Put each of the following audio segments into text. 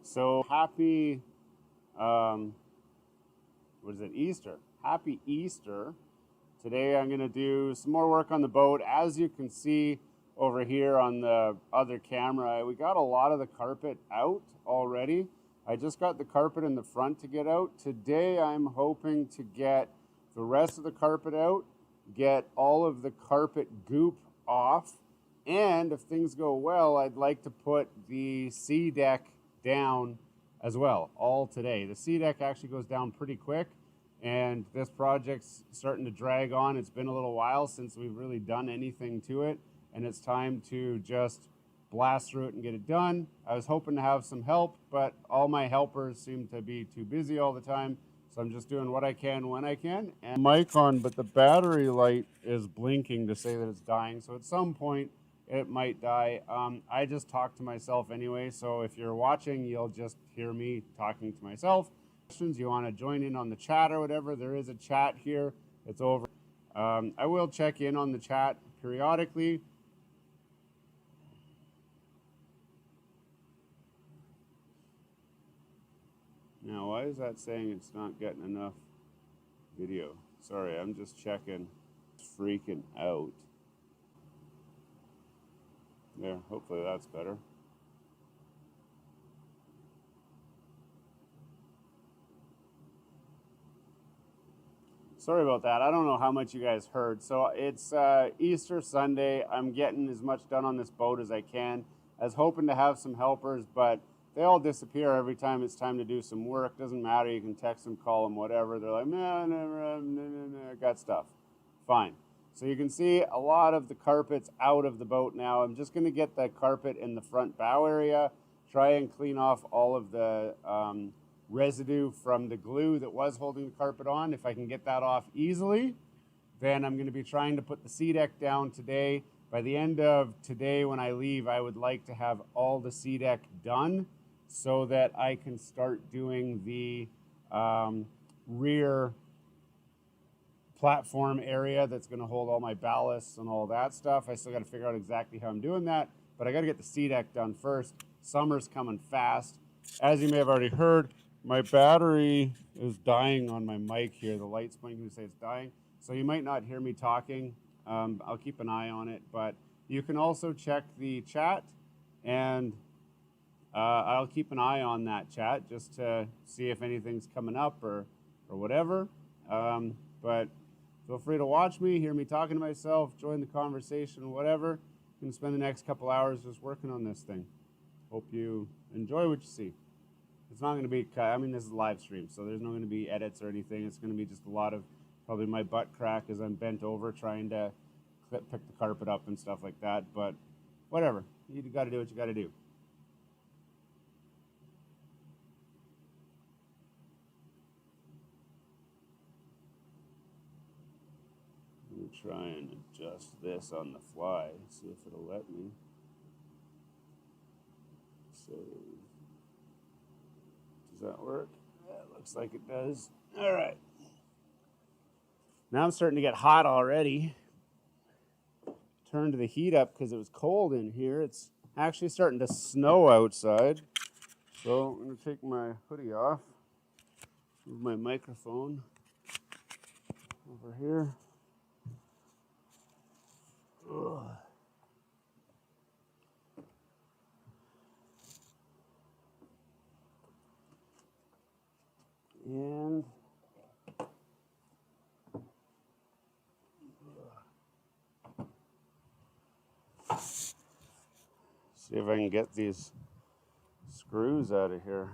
So happy, Easter. Happy Easter. Today I'm gonna do some more work on the boat. As you can see over here on the other camera, we got a lot of the carpet out already. I just got the carpet in the front to get out. Today I'm hoping to get the rest of the carpet out, get all of the carpet goop off, and if things go well, I'd like to put the sea deck down as well, all today. The sea deck actually goes down pretty quick, and this project's starting to drag on. It's been a little while since we've really done anything to it, and it's time to just blast through it and get it done. I was hoping to have some help, but all my helpers seem to be too busy all the time, so I'm just doing what I can when I can. And mic on, but the battery light is blinking to say that it's dying, so at some point it might die. I just talk to myself anyway, so if you're watching, you'll just hear me talking to myself. Questions, you want to join in on the chat or whatever, there is a chat here. It's over. I will check in on the chat periodically. Now, why is that saying it's not getting enough video? Sorry, I'm just checking. It's freaking out. There, hopefully that's better. Sorry about that. I don't know how much you guys heard. So it's Easter Sunday. I'm getting as much done on this boat as I can. I was hoping to have some helpers, but they all disappear every time it's time to do some work. Doesn't matter. You can text them, call them, whatever. They're like, I got stuff. Fine. So you can see a lot of the carpet's out of the boat now. I'm just going to get the carpet in the front bow area, try and clean off all of the residue from the glue that was holding the carpet on. If I can get that off easily, then I'm going to be trying to put the sea deck down today. By the end of today when I leave, I would like to have all the sea deck done so that I can start doing the rear platform area that's going to hold all my ballasts and all that stuff. I still got to figure out exactly how I'm doing that, but I got to get the sea deck done first. Summer's coming fast. As you may have already heard, my battery is dying on my mic here. The light's blinking to say it's dying, so you might not hear me talking. I'll keep an eye on it, but you can also check the chat, and I'll keep an eye on that chat just to see if anything's coming up or whatever. But feel free to watch me, hear me talking to myself, join the conversation, whatever. I'm going to spend the next couple hours just working on this thing. Hope you enjoy what you see. It's not going to be cut. I mean, this is a live stream, so there's not going to be edits or anything. It's going to be just a lot of probably my butt crack as I'm bent over trying to pick the carpet up and stuff like that. But whatever. You got to do what you got to do. Let me try and adjust this on the fly, see if it'll let me. So, does that work? Yeah, it looks like it does. All right. Now I'm starting to get hot already. Turned the heat up because it was cold in here. It's actually starting to snow outside. So I'm going to take my hoodie off, move my microphone over here. Ugh. And see if I can get these screws out of here.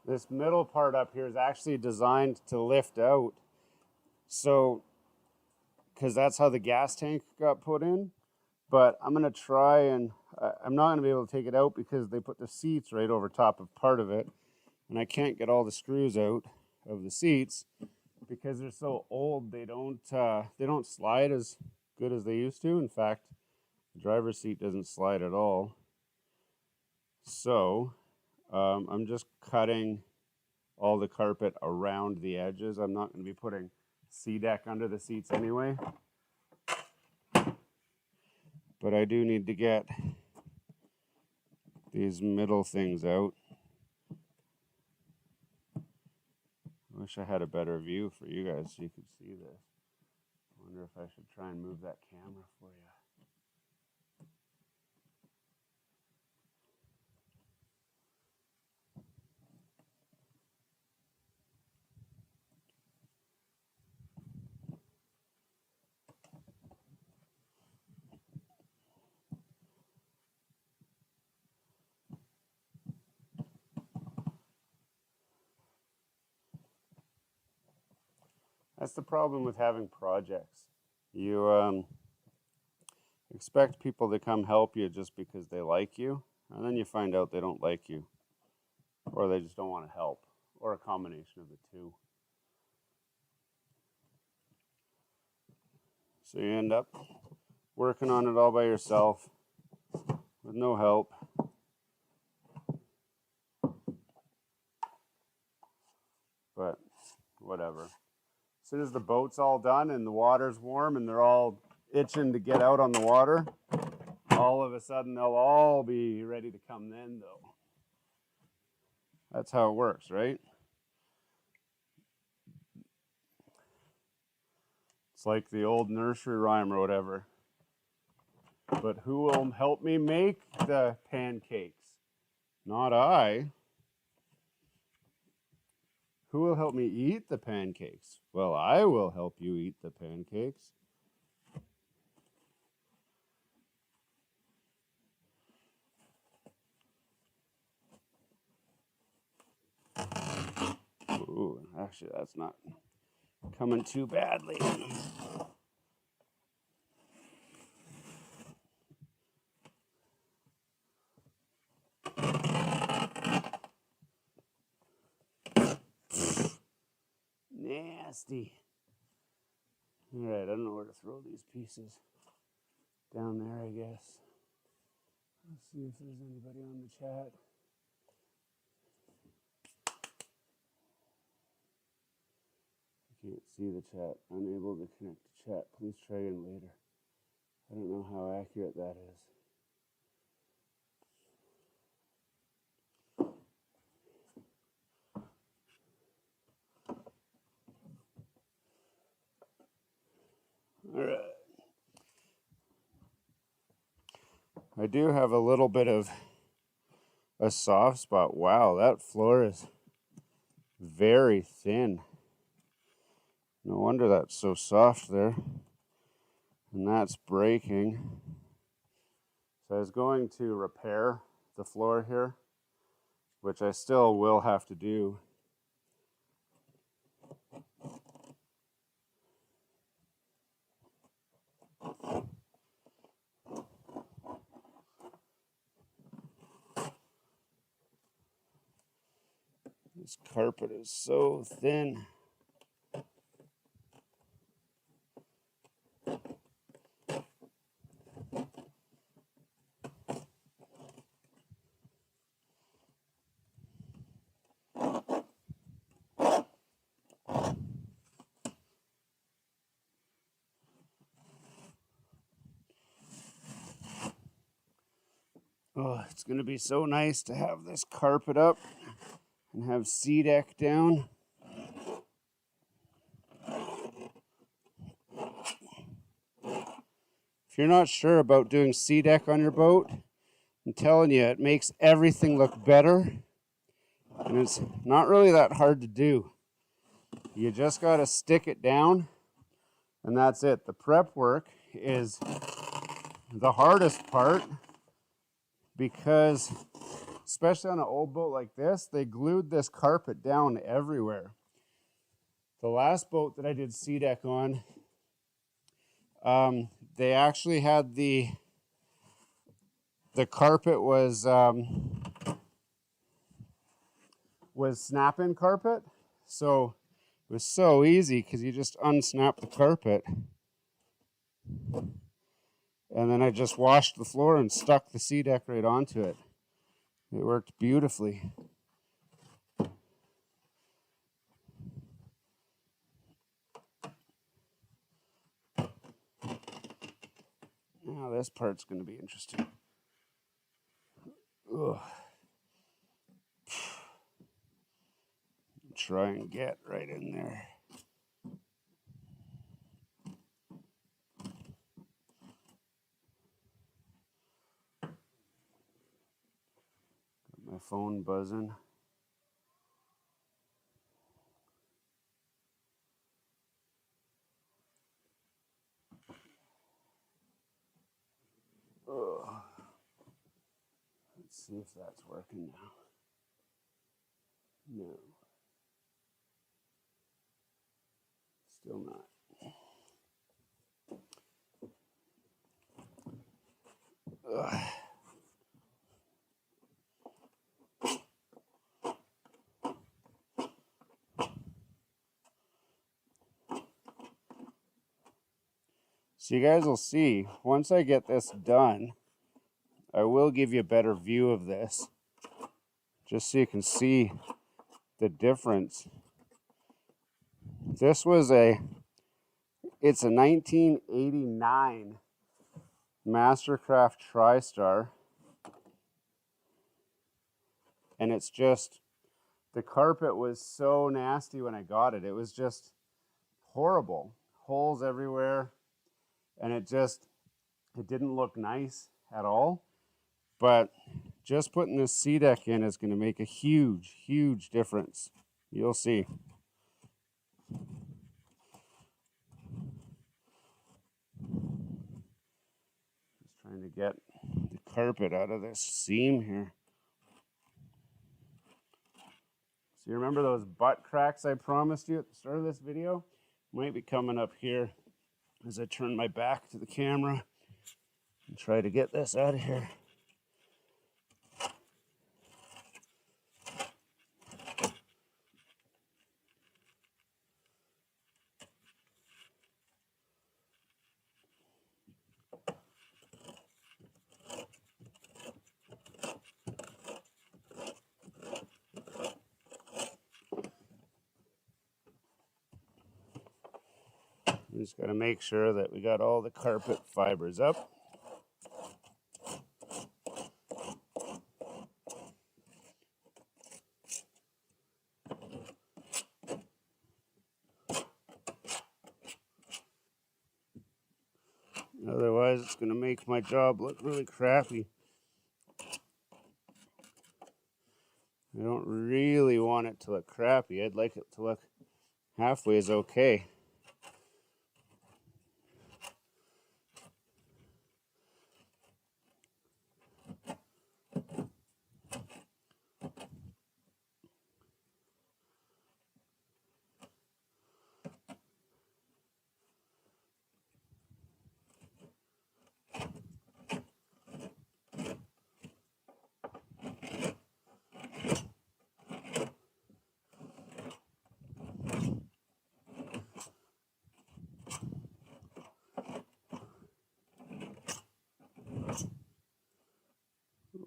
This middle part up here is actually designed to lift out. So because that's how the gas tank got put in. But I'm gonna try and I'm not gonna be able to take it out because they put the seats right over top of part of it, and I can't get all the screws out of the seats because they're so old. They don't slide as good as they used to. In fact, the driver's seat doesn't slide at all. So I'm just cutting all the carpet around the edges. I'm not going to be putting C-deck under the seats anyway. But I do need to get these middle things out. I wish I had a better view for you guys so you could see this. I wonder if I should try and move that camera for you. That's the problem with having projects. You expect people to come help you just because they like you, and then you find out they don't like you, or they just don't want to help, or a combination of the two. So you end up working on it all by yourself with no help. But whatever. As soon as the boat's all done and the water's warm and they're all itching to get out on the water, all of a sudden they'll all be ready to come then, though. That's how it works, right? It's like the old nursery rhyme or whatever. But who will help me make the pancakes? Not I. Who will help me eat the pancakes? Well, I will help you eat the pancakes. Ooh, actually, that's not coming too badly. Nasty. All right, I don't know where to throw these pieces. Down there, I guess. Let's see if there's anybody on the chat. I can't see the chat. Unable to connect to chat. Please try again later. I don't know how accurate that is. All right. I do have a little bit of a soft spot. Wow, that floor is very thin. No wonder that's so soft there. And that's breaking. So I was going to repair the floor here, which I still will have to do. This carpet is so thin. Oh, it's going to be so nice to have this carpet up and have C-deck down. If you're not sure about doing C-deck on your boat, I'm telling you, it makes everything look better. And it's not really that hard to do. You just got to stick it down, and that's it. The prep work is the hardest part because, especially on an old boat like this, they glued this carpet down everywhere. The last boat that I did C-deck on, They actually had the carpet was snap-in carpet, so it was so easy because you just unsnap the carpet, and then I just washed the floor and stuck the SeaDeck right onto it. It worked beautifully. Now this part's going to be interesting. Ugh. Try and get right in there. Got my phone buzzing. Ugh. Let's see if that's working now. No. Still not. Ugh. So you guys will see, once I get this done, I will give you a better view of this, just so you can see the difference. This was it's a 1989 Mastercraft TriStar, and it's just, the carpet was so nasty when I got it. It was just horrible. Holes everywhere, and it didn't look nice at all. But just putting this SeaDeck in is going to make a huge, huge difference. You'll see. Just trying to get the carpet out of this seam here. So you remember those butt cracks I promised you at the start of this video? Might be coming up here as I turn my back to the camera and try to get this out of here. We just got to make sure that we got all the carpet fibers up. Otherwise, it's going to make my job look really crappy. I don't really want it to look crappy. I'd like it to look halfway as okay.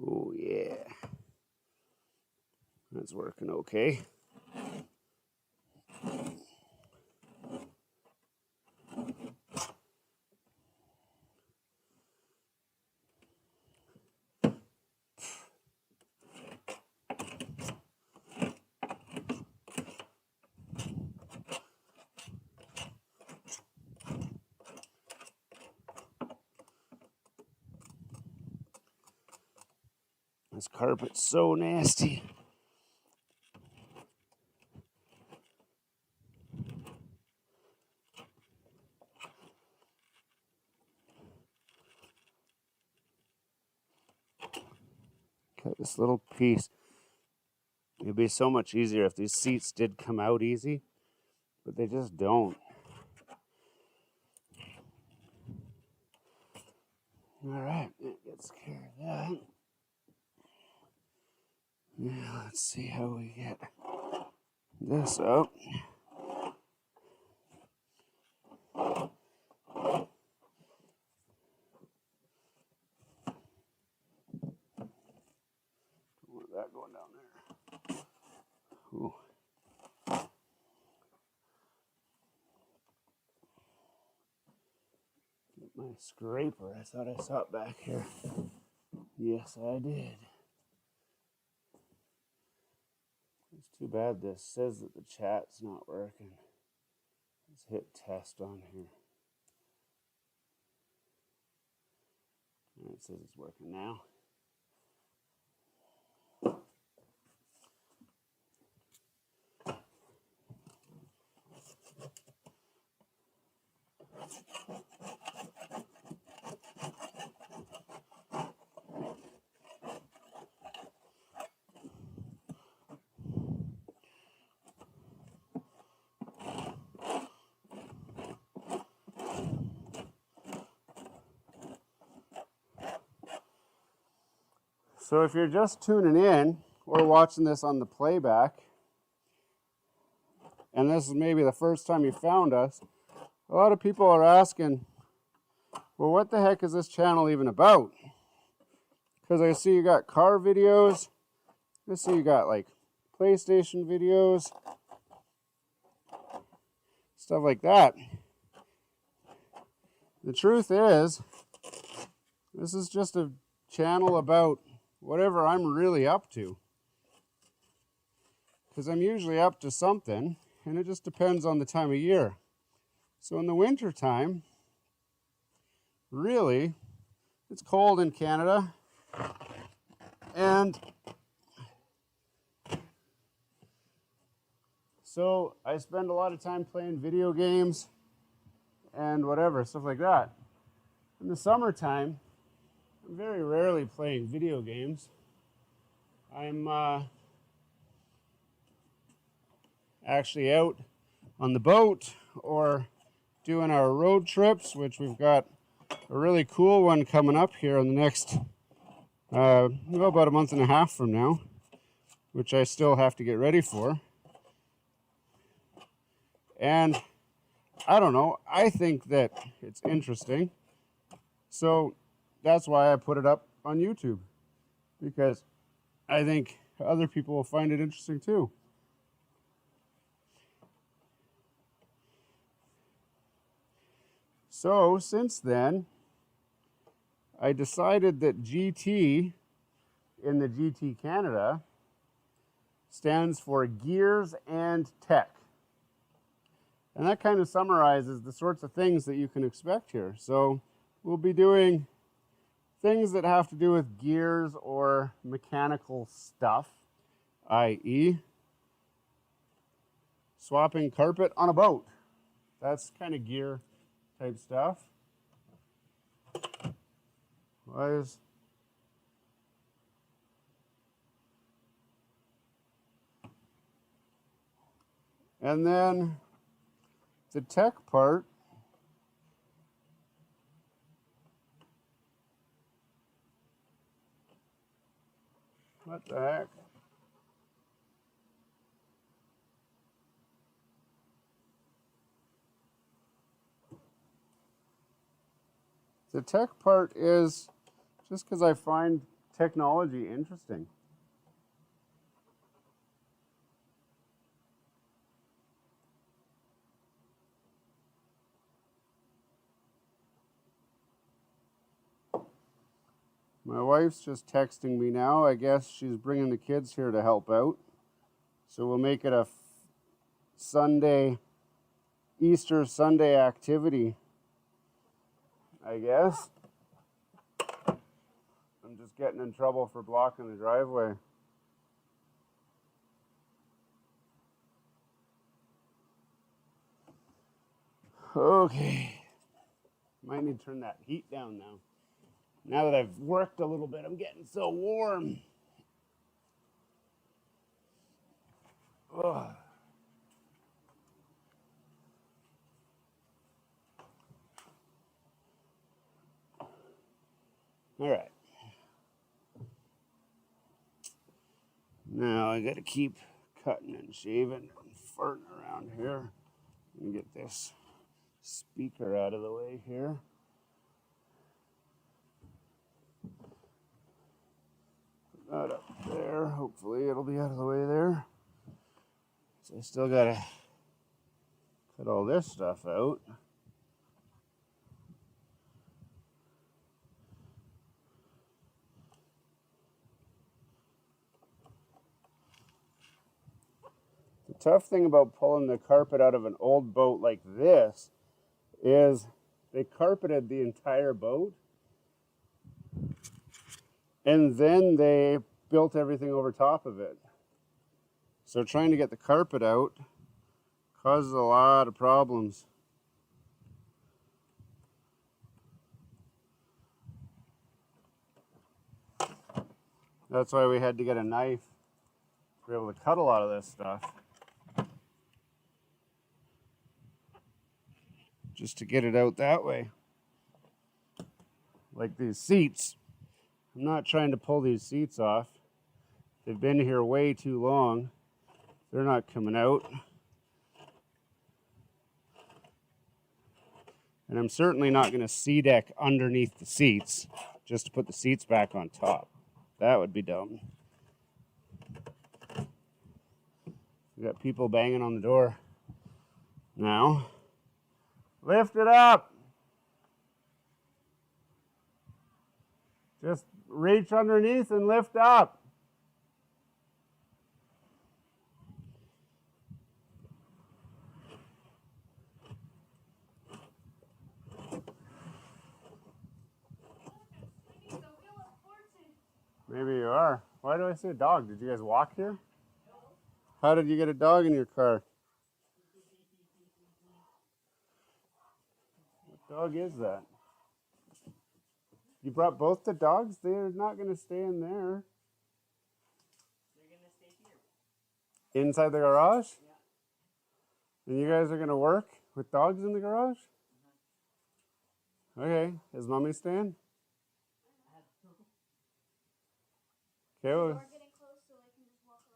Oh yeah, that's working okay. This carpet's so nasty. Cut this little piece. It'd be so much easier if these seats did come out easy, but they just don't. All right, that gets care of that. Now let's see how we get this out. Don't want that going down there. Ooh. Get my scraper. I thought I saw it back here. Yes, I did. It's too bad this says that the chat's not working. Let's hit test on here. It says it's working now. So if you're just tuning in or watching this on the playback, and this is maybe the first time you found us, a lot of people are asking, well, what the heck is this channel even about? Because I see you got car videos, I see you got like PlayStation videos, stuff like that. The truth is, this is just a channel about whatever I'm really up to. Because I'm usually up to something, and it just depends on the time of year. So in the winter time, really, it's cold in Canada, and so I spend a lot of time playing video games and whatever, stuff like that. In the summertime, I'm very rarely playing video games. I'm actually out on the boat or doing our road trips, which we've got a really cool one coming up here in the next, about a month and a half from now, which I still have to get ready for. And I don't know, I think that it's interesting. So that's why I put it up on YouTube, because I think other people will find it interesting too. So since then, I decided that GT in the GT Canada stands for Gears and Tech. And that kind of summarizes the sorts of things that you can expect here. So we'll be doing things that have to do with gears or mechanical stuff, i.e. swapping carpet on a boat. That's kind of gear type stuff. And then the tech part, what the heck? The tech part is just because I find technology interesting. My wife's just texting me now. I guess she's bringing the kids here to help out. So we'll make it a Sunday, Easter Sunday activity, I guess. I'm just getting in trouble for blocking the driveway. Okay. Might need to turn that heat down now. Now that I've worked a little bit, I'm getting so warm. Ugh. All right. Now I got to keep cutting and shaving and farting around here. Let me get this speaker out of the way here. Put that up there. Hopefully it'll be out of the way there. So I still got to cut all this stuff out. The tough thing about pulling the carpet out of an old boat like this is they carpeted the entire boat and then they built everything over top of it. So trying to get the carpet out causes a lot of problems. That's why we had to get a knife to be able to cut a lot of this stuff. Just to get it out that way. Like these seats. I'm not trying to pull these seats off. They've been here way too long. They're not coming out. And I'm certainly not going to sea deck underneath the seats just to put the seats back on top. That would be dumb. We got people banging on the door now. Lift it up. Just reach underneath and lift up. Maybe you are. Why do I see a dog? Did you guys walk here? How did you get a dog in your car? What dog is that? You brought both the dogs? They're not going to stay in there. They're going to stay here. Inside the garage? Yeah. And you guys are going to work with dogs in the garage? Okay. Is Mommy staying? Okay. Well,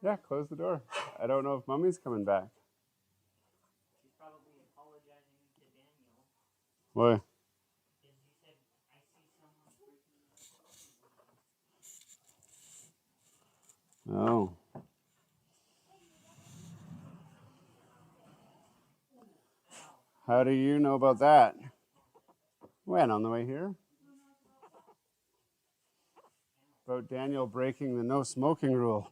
yeah, close the door. I don't know if Mommy's coming back. She's probably apologizing to Daniel. Why? Oh. How do you know about that? When, on the way here? About Daniel breaking the no smoking rule.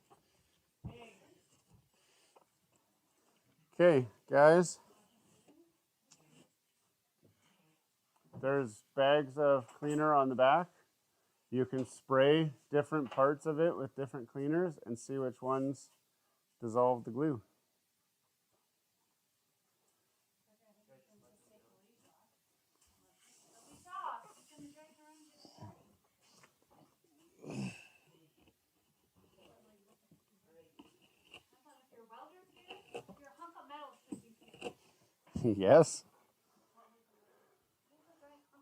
Okay, guys. There's bags of cleaner on the back. You can spray different parts of it with different cleaners and see which ones dissolve the glue. Yes.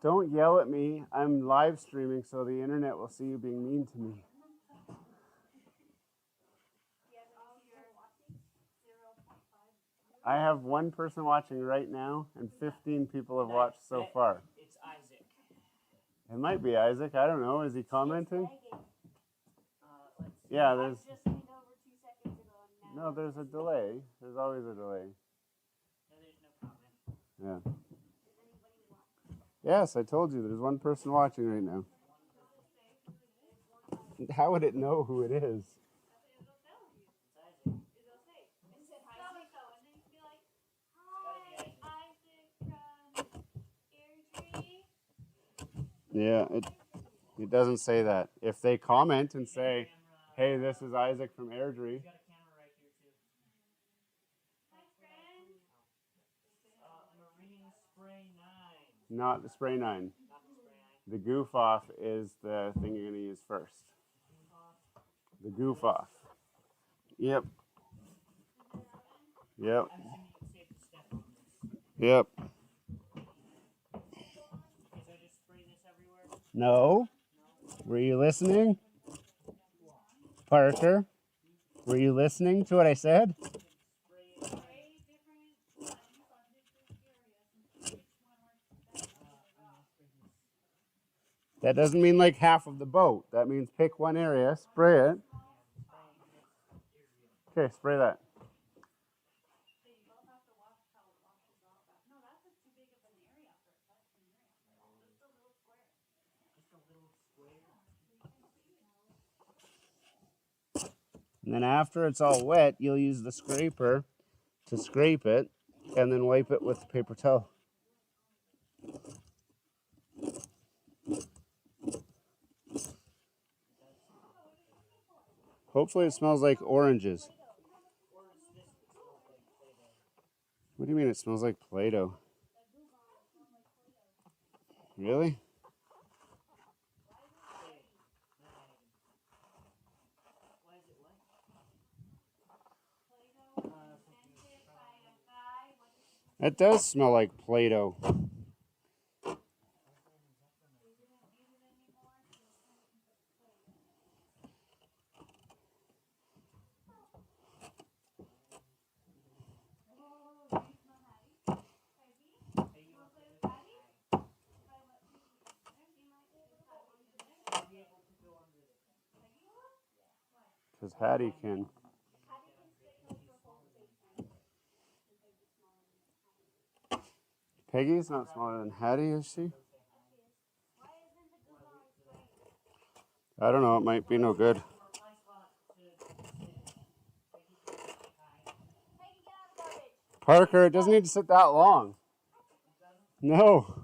Don't yell at me. I'm live streaming so the internet will see you being mean to me. I have one person watching right now and 15 people have watched so far. It's Isaac. It might be Isaac. I don't know. Is he commenting? Yeah, there's... No, there's a delay. There's always a delay. No, there's no comment. Yeah. Yes, I told you. There's one person watching right now. How would it know who it is? Yeah, it doesn't say that. If they comment and say, hey, this is Isaac from Airdrie. Not the spray 9. The goof off is the thing you're going to use first. The goof off. Yep. Yep. Yep. No. Were you listening? Parker, were you listening to what I said? That doesn't mean like half of the boat. That means pick one area, spray it. Okay, spray that. And then after it's all wet, you'll use the scraper to scrape it and then wipe it with the paper towel. Hopefully it smells like oranges. What do you mean it smells like Play-Doh? Really? It does smell like Play-Doh. Because Hattie can. Peggy's not smaller than Hattie, is she? I don't know, it might be no good. Parker, it doesn't need to sit that long. No.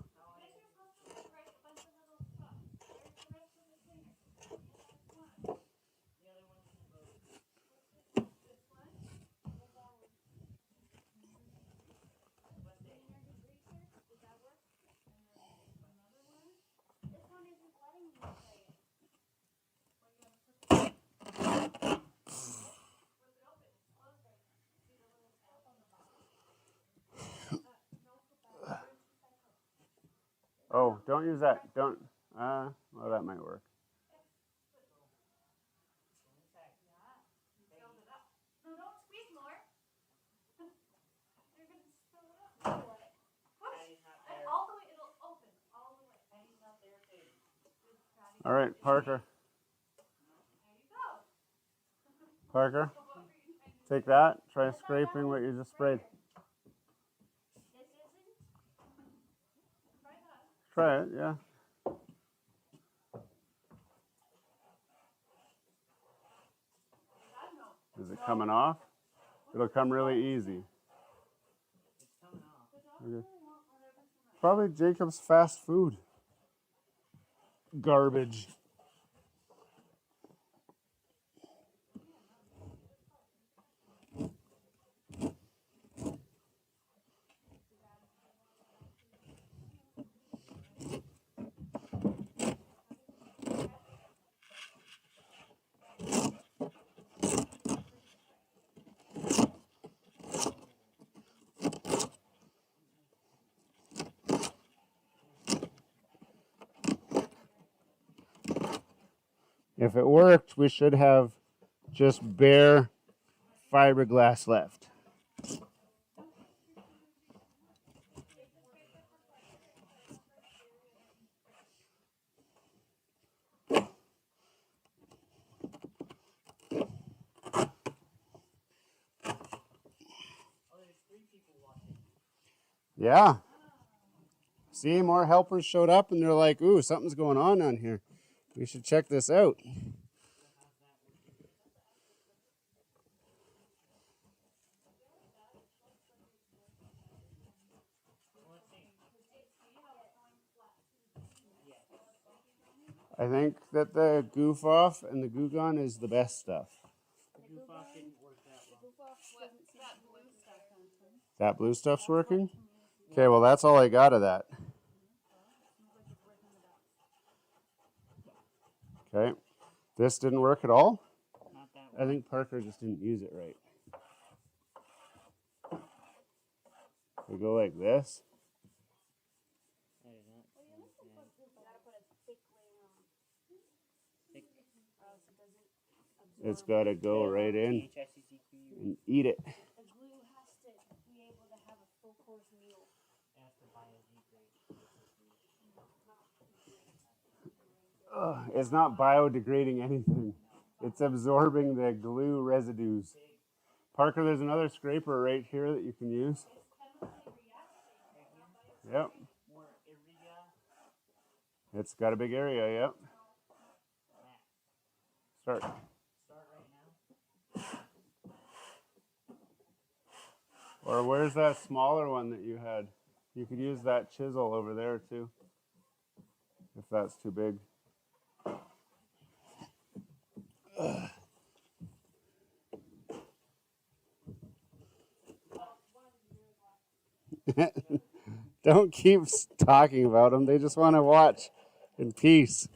Oh, don't use that. Don't. Well, that might work. All right, Parker. Parker, take that. Try scraping what you just sprayed. Try it, yeah. Is it coming off? It'll come really easy. Okay. Probably Jacob's fast food. Garbage. If it worked, we should have just bare fiberglass left. Yeah. See, more helpers showed up and they're like, ooh, something's going on here. We should check this out. I think that the goof off and the goo gone is the best stuff. That blue stuff's working? Okay, well, that's all I got of that. Okay. This didn't work at all? I think Parker just didn't use it right. We go like this. else it doesn't absorb. It's got to go right in and eat it. The glue has to be able to have a full course meal. It has to biodegrade. It's not biodegrading anything. It's absorbing the glue residues. Parker, there's another scraper right here that you can use. Yep. More area. It's got a big area, yep. Start. Start right now. Or where's that smaller one that you had? You could use that chisel over there too, if that's too big. Don't keep talking about them. They just want to watch in peace.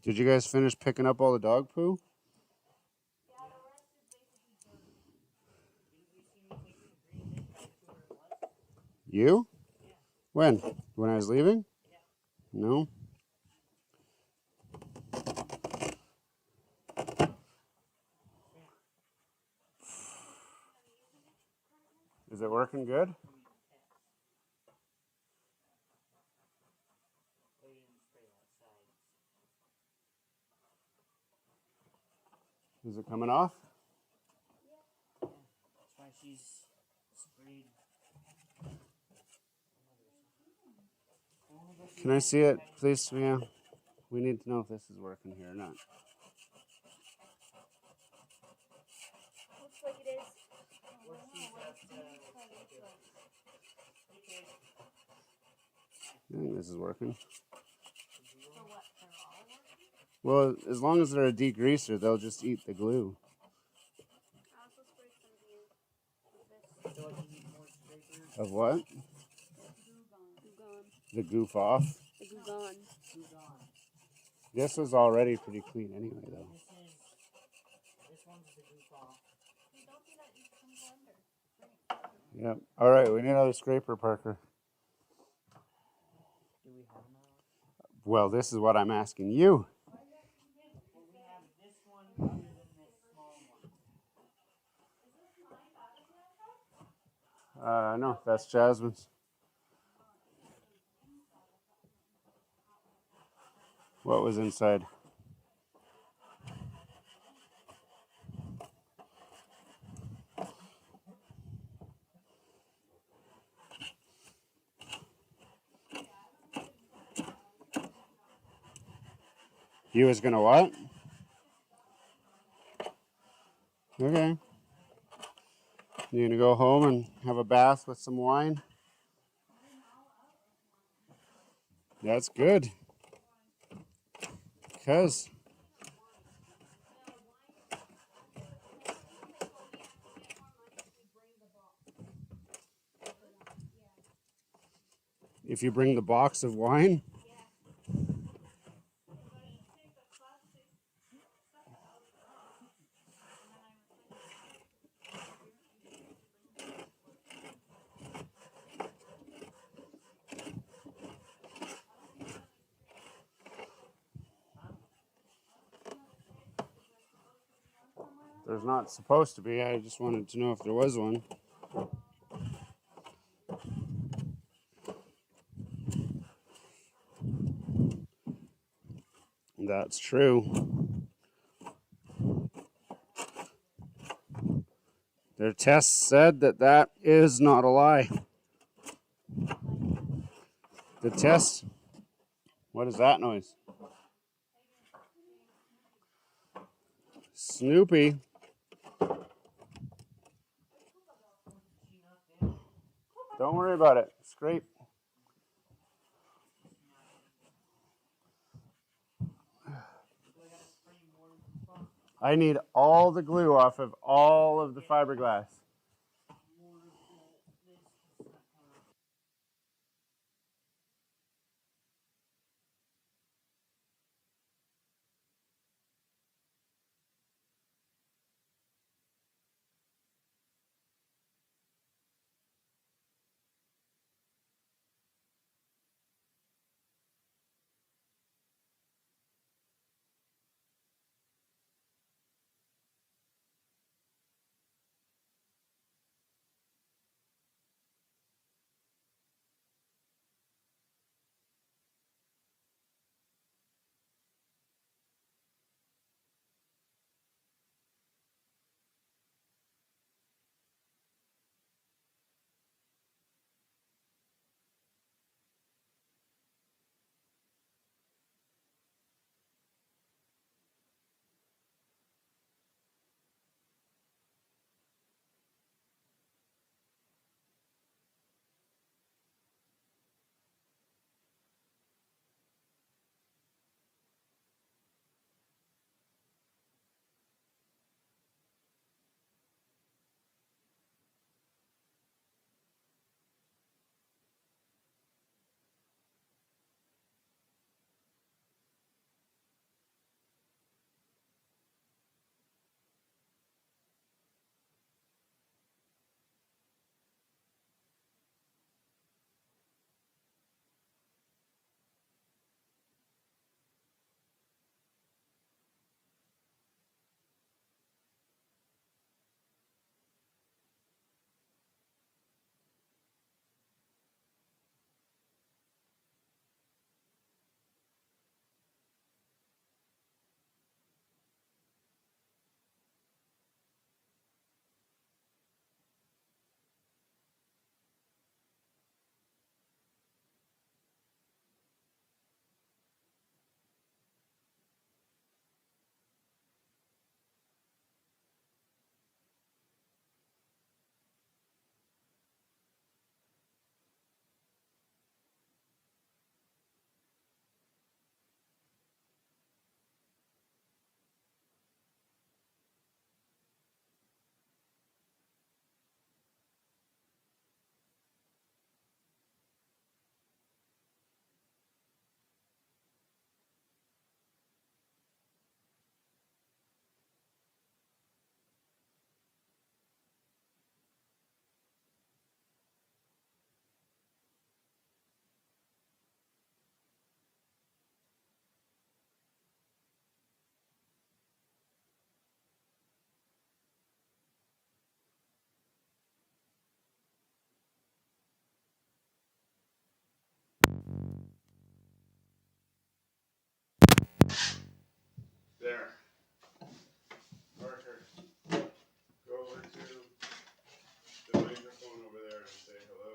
Did you guys finish picking up all the dog poo? You? When? When I was leaving? No. Is it working good? Is it coming off? That's why she's sprayed. Can I see it, please? Yeah. We need to know if this is working here or not. Looks like it is. I think this is working. For what? For all working? Well, as long as they're a degreaser, they'll just eat the glue. I also sprayed some of this. Of what? Goo gone. The goof off. The goo gone. This was already pretty clean anyway, though. This one's the goof off. Don't do that. You come blender. Yep. All right, we need another scraper, Parker. Do we have another? Well, this is what I'm asking you. Well, we have this one other than this small one. No, that's Jasmine's. What was inside? You was gonna what? Okay. You gonna go home and have a bath with some wine? That's good. Because if you bring the box of wine, there's not supposed to be. I just wanted to know if there was one. That's true. Their tests said that that is not a lie. The test. What is that noise? Snoopy. Don't worry about it. Scrape. I need all the glue off of all of the fiberglass. There. Parker, go over to the microphone over there and say hello.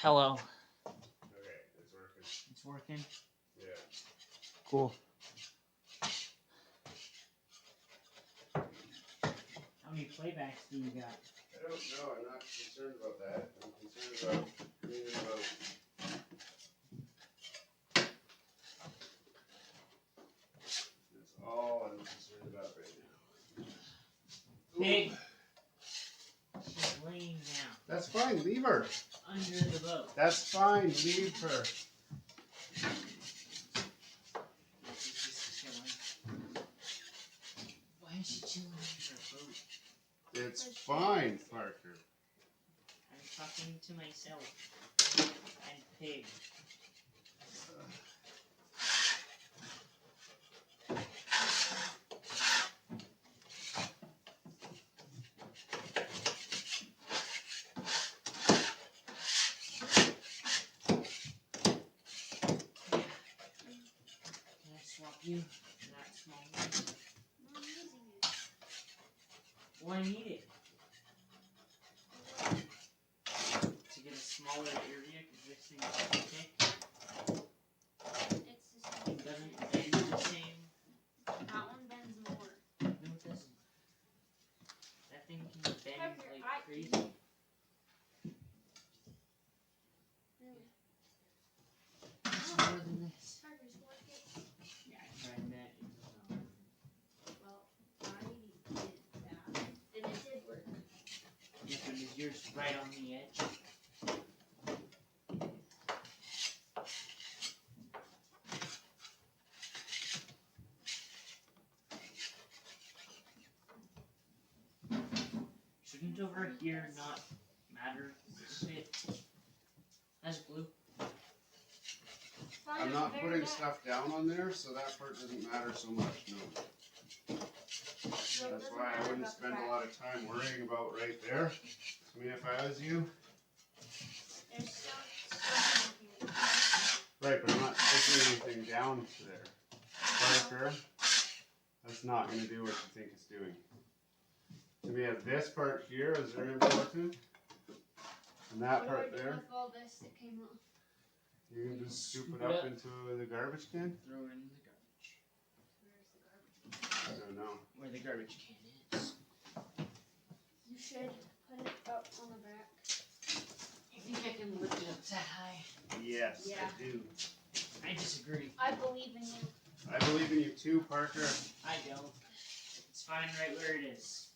Hello. Okay, it's working. It's working? Yeah. Cool. How many playbacks do you got? I don't know. I'm not concerned about that. I'm concerned about cleaning the boat. That's all I'm concerned about right now. Pig. She's laying down. That's fine. Leave her. Under the boat. That's fine. Leave her. She's just chilling. Why is she chilling under a boat? It's fine, Parker. I'm talking to myself. And Pig. Can I swap you for that small one? No, I'm using it. Well, I need it. To get a smaller area, because this thing is too thick. It's the same. It doesn't bend the same. That one bends more. No, it doesn't. That thing can bend Parker, like crazy. Really? It's smaller than this. Parker, score kits. Yeah, I tried that. It does not work. Yours right on the edge. Shouldn't over here not matter? This shit has glue. I'm not putting stuff down on there, so that part doesn't matter so much, no. That's why I wouldn't spend a lot of time worrying about right there. I mean, if I was you. There's still here. Right, but I'm not sticking anything down to there. Parker, that's not going to do what you think it's doing. To me, this part here is very important. And that part there. With all this that came off? You can just scoop it up into the garbage can? Throw it in the garbage. Where's the garbage? I don't know. Where the garbage can is. You should put it up on the back. You think I can lift it up that high? Yes, Yeah. I do. I disagree. I believe in you. I believe in you too, Parker. I don't. It's fine right where it is.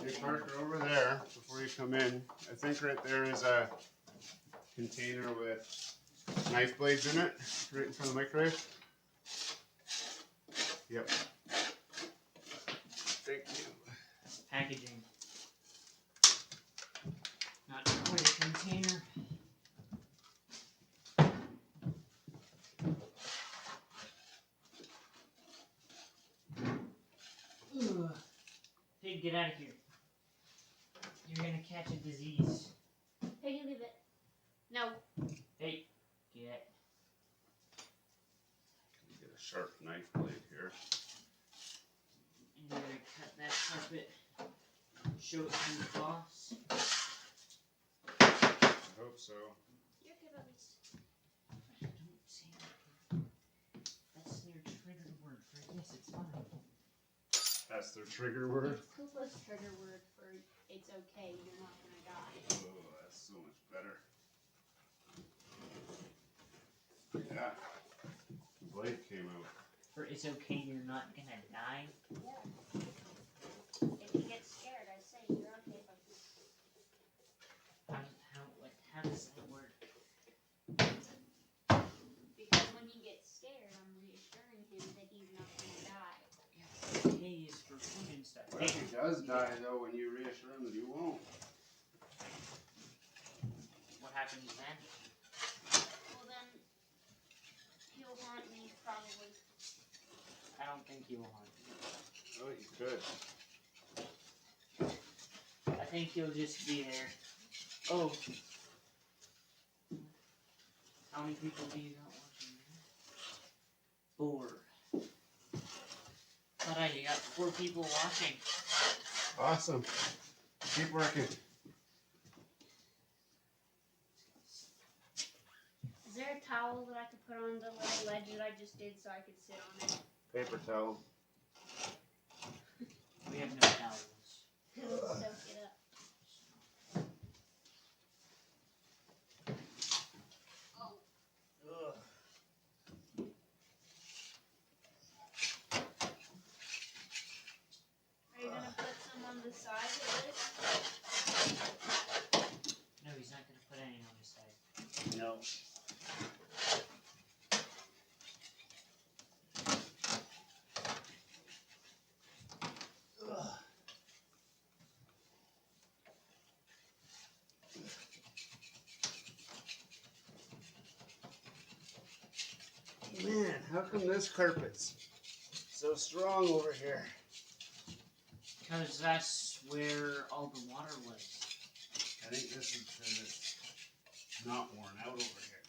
Hey, Parker, over there, before you come in, I think right there is a container with knife blades in it, right in front of the microwave. Yep. Thank you. Packaging. Not quite a container. Ugh. Pig, get out of here. You're gonna catch a disease. Peggy, leave it. No. Hey, get. Get a sharp knife blade here. And you're gonna cut that carpet. Show it to the boss. I hope so. You're okay, buddies. Don't say that. That's their trigger word for yes, it's fine. That's their trigger word. It's Koopa's trigger word for it's okay, you're not gonna die. Oh, that's so much better. Yeah. The blade came out. For it's okay, you're not gonna die. Yeah. If you get scared, I say you're okay, buddies. How does that work? Because when he gets scared, I'm reassuring him that he's not gonna die. Okay is for food and stuff. What if he does die, though, when you reassure him that he won't? What happens then? Well then, he'll haunt me probably. I don't think he will haunt you. Oh, he could. I think he'll just be there. Oh. How many people do you got watching? 4. Alright, you got 4 people watching. Awesome. Keep working. Is there a towel that I could put on the little ledge that I just did so I could sit on it? Paper towel. We have no towels. Soak it up. Ugh. Are you gonna put some on the side of this? No, he's not gonna put any on his side. No. Man, how come this carpet's so strong over here? Because that's where all the water was. I think this is because it's not worn out over here.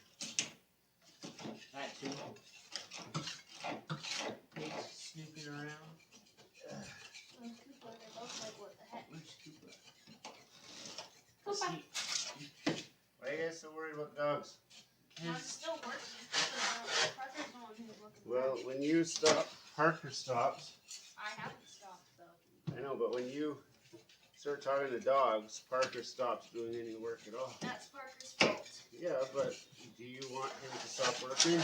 That too. Pigs snooping around. Oh, Koopa, they both like, what the heck? Where's Koopa? Koopa! See, Why are you guys so worried about dogs? I'm his, still working. Parker's the one who's looking. Well, when you stop, Parker stops. I haven't stopped though. I know, but when you start talking to dogs, Parker stops doing any work at all. That's Parker's fault. Yeah, but do you want him to stop working?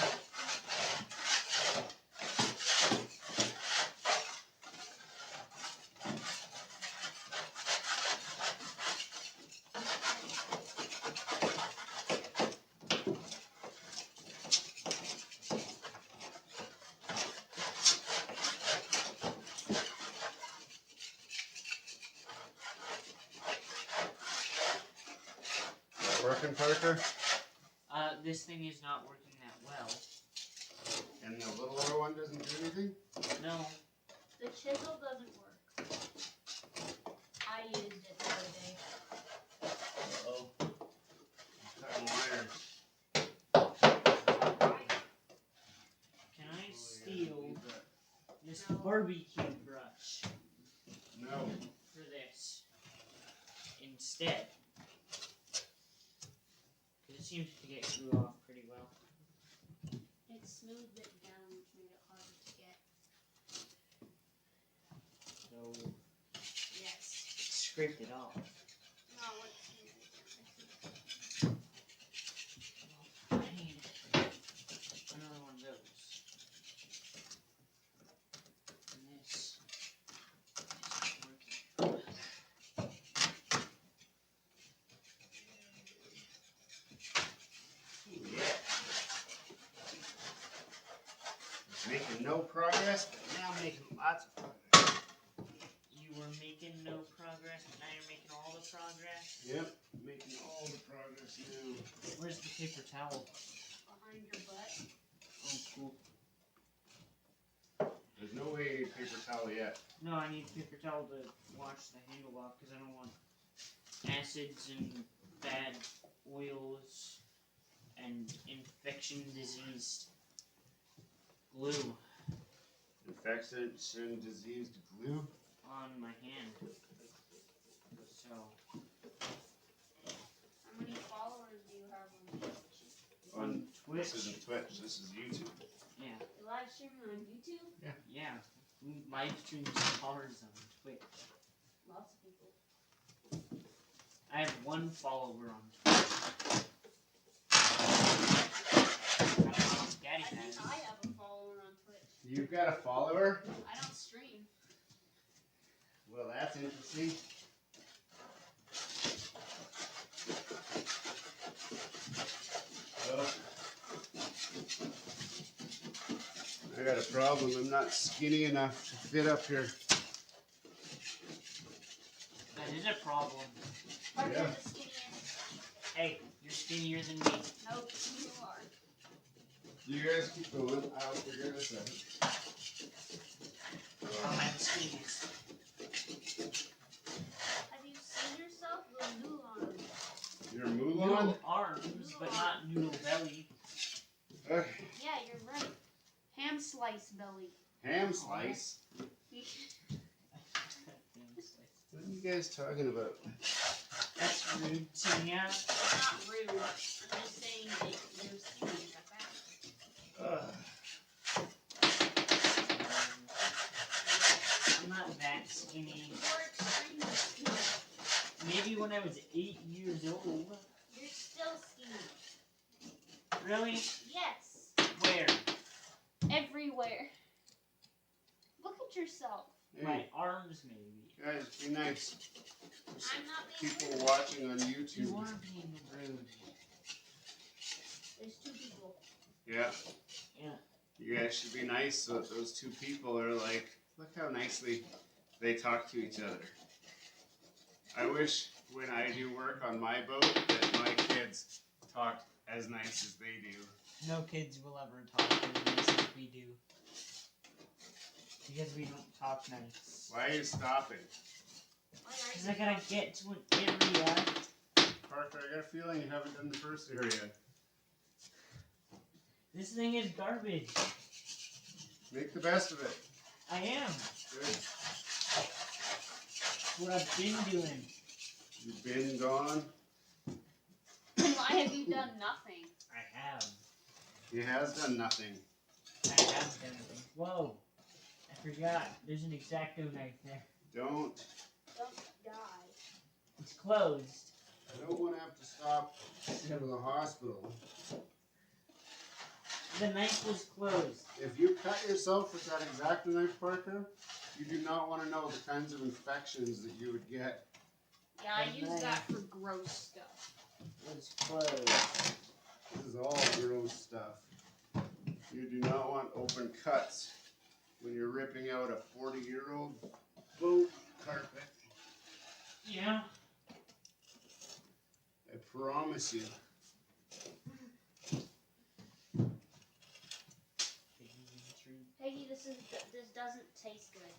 working, Parker? This thing is not working that well. And the littler one doesn't do anything? No. The chisel doesn't work. I used it the other day. Uh-oh. Cutting wires. Can I steal this barbecue brush No. for this instead? Because it seems to get glue off pretty well. It smoothed it down, which made it harder to get. So, Yes. scraped it off. No, it smoothed it down. I need another one of those. And this isn't working. Yeah. Making no progress, but now making lots of progress. You were making no progress, but now you're making all the progress. Yep, making all the progress now. Where's the paper towel? Behind your butt. Oh, cool. There's no way you need paper towel yet. No, I need paper towel to wash the handle off because I don't want acids and bad oils and infection diseased glue Infection diseased glue. on my hand. So, How many followers do you have on Twitch? on Twitch, This isn't Twitch, this is YouTube. yeah, You live streaming on YouTube? yeah, we live stream cars on Twitch. Lots of people. I have one follower on Twitch. I don't know if I Daddy think has. I have a follower on Twitch. You've got a follower? I don't stream. Well, that's interesting. Well, I got a problem. I'm not skinny enough to fit up here. That is a problem. Parker's Yeah. the skinniest. Hey, you're skinnier than me. Nope, you are. You guys keep going. I'll figure this out. I'm the skinniest. Have you seen yourself with new arms? You're Mulan? Noodle arms, but not noodle belly. Okay. Yeah, you're right. Ham slice belly. Ham slice? What are you guys talking about? That's rude, Tina. It's not rude. I'm just saying that you're skinny. That's that. I'm not that skinny. You're extremely skinny. Maybe when I was 8 years old. You're still skinny. Really? Yes. Where? Everywhere. Look at yourself. My Hey, arms, maybe. guys, be nice. There's I'm not being people rude. watching on You YouTube. are being rude. There's two people. Yeah. Yeah. You guys should be nice so that those two people are like, look how nicely they talk to each other. I wish when I do work on my boat that my kids talked as nice as they do. No kids will ever talk as nice as we do. Because we don't talk nice. Why are you stopping? Why Because are I gotta get to an area. Parker, I got a feeling you haven't done the first area. This thing is garbage. Make the best of it. I am. Good. What I've been doing. You've been gone. Why have you done nothing? I have. He has done nothing. I have done nothing. Whoa. I forgot. There's an X-Acto knife there. Don't. Don't die. It's closed. I don't want to have to stop to go to the hospital. The knife was closed. If you cut yourself with that X-Acto knife, Parker, you do not want to know the kinds of infections that you would get. Yeah, I use that for gross stuff. It's closed. This is all gross stuff. You do not want open cuts when you're ripping out a 40-year-old boat carpet. Yeah. I promise you. Peggy, this doesn't taste good.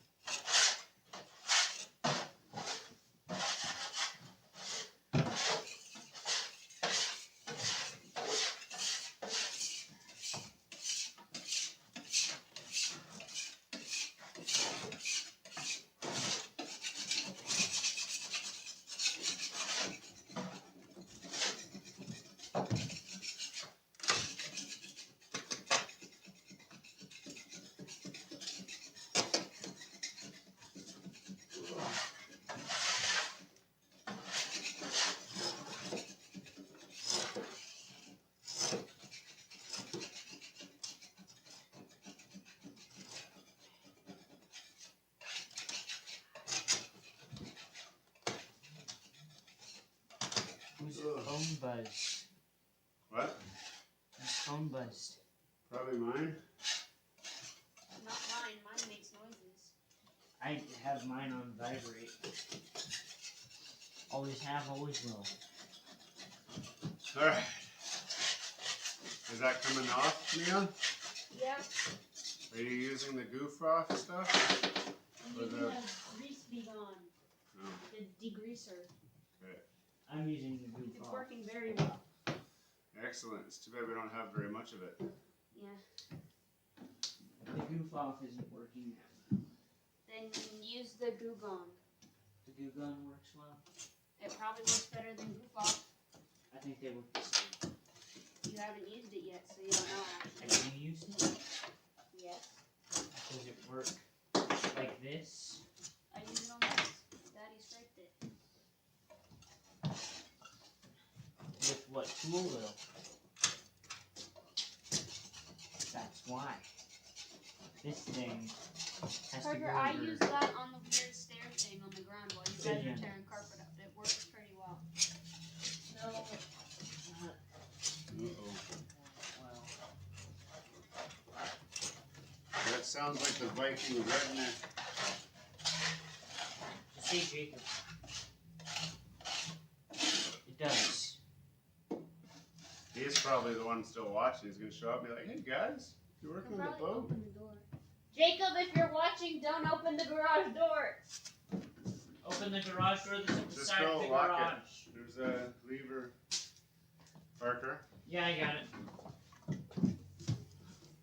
Whose phone buzzed? What? Whose phone buzzed? Probably mine. Not mine. Mine makes noises. I have mine on vibrate. Always have, always will. Alright. Is that coming off, Mia? Yeah. Are you using the goof off stuff? I'm Or using the- a grease bead on. Oh, The degreaser. okay. I'm using the goof It's off. working very well. Excellent. It's too bad we don't have very much of it. Yeah. The goof off isn't working now. Then use the Goo Gone. The goo gun works well. It probably works better than Goof Off. I think they work the same. You haven't used it yet, so you don't know actually. Have you used it? Yes. Does it work like this? I use it on this. Daddy scraped it. With what tool though? That's why. This thing has to go Parker, I over. use that on the weird stair thing on the ground while you guys Yeah. are tearing carpet up. It works pretty well. No, it's not Uh-oh. well. That sounds like the Viking redneck. Just say Jacob. It does. He's probably the one still watching. He's going to show up and be like, hey guys, you're working on the Probably boat? open the door. Jacob, if you're watching, don't open the garage door. Open the garage door that's at the Just side of go the lock garage. it. There's a lever. Parker? Yeah, I got it.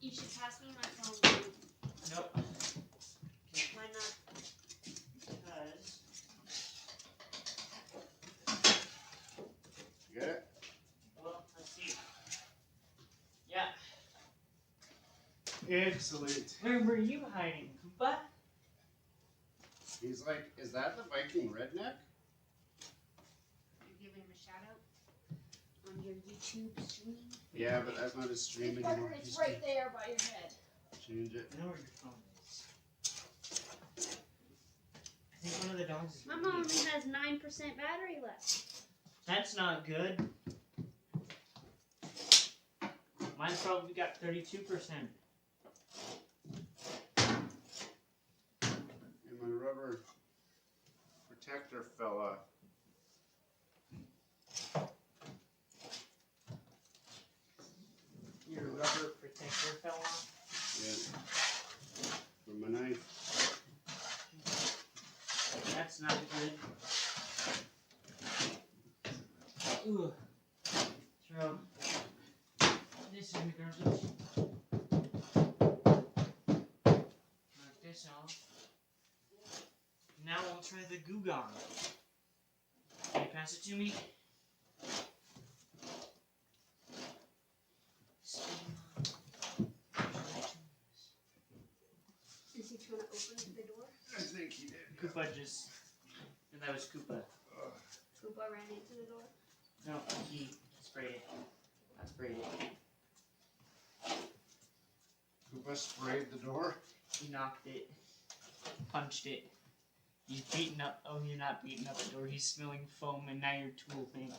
You should pass me my phone. Nope. Why not? Because You get it? well, let's see. Yeah. Excellent. Where were you hiding, Koopa? He's like, is that the Viking redneck? You're giving him a shout out on your YouTube stream. Yeah, but that's not his stream Hey, anymore. Parker, it's He's right there by your head. Change it. I know where your phone is. I think one of the dogs is My with mom you. only has 9% battery left. That's not good. Mine's probably got 32%. And my rubber protector fell off. Your rubber protector fell off. Yeah. From my knife. That's not good. Ooh. Throw this in the garbage. Knock this off. Now we'll try the Goo Gone. Can you pass it to me? Is he trying to open the door? I think he did. Koopa just. And that was Koopa. Koopa ran into the door. No, he sprayed it. I sprayed it. Koopa sprayed the door. He knocked it. Punched it. He's beating up. Oh, you're not beating up the door. He's smelling foam, and now your tool thing.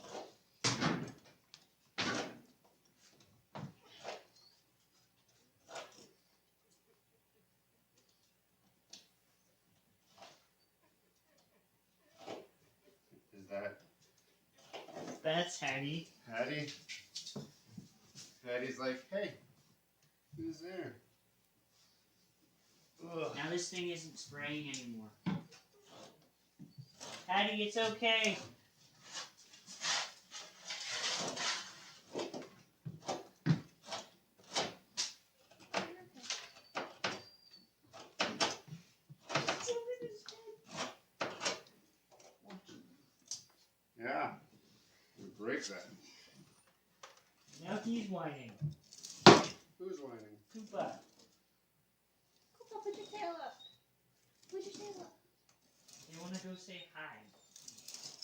Is that that's Hattie. Hattie.'s like, hey, who's there? Ugh. Now this thing isn't spraying anymore. Hattie, it's okay. Yeah. We break that. Now he's whining. Who's whining? Koopa. Koopa, put your tail up. Put your tail up. You want to go say hi?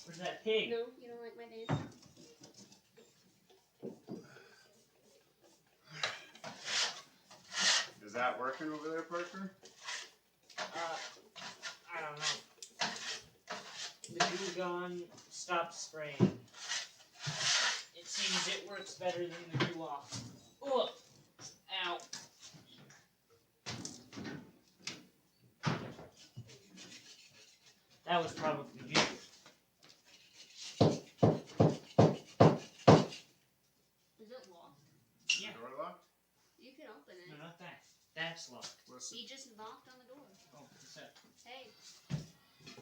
Where's that pig? No, you don't like my dance. Is that working over there, Parker? I don't know. The glue gun stopped spraying. It seems it works better than the glue off. Ugh! Ow. That was probably you. Is it locked? Yeah. Door locked? You can open it. No, not that. That's locked. Listen. He just knocked on the door. Oh, what's that? Hey.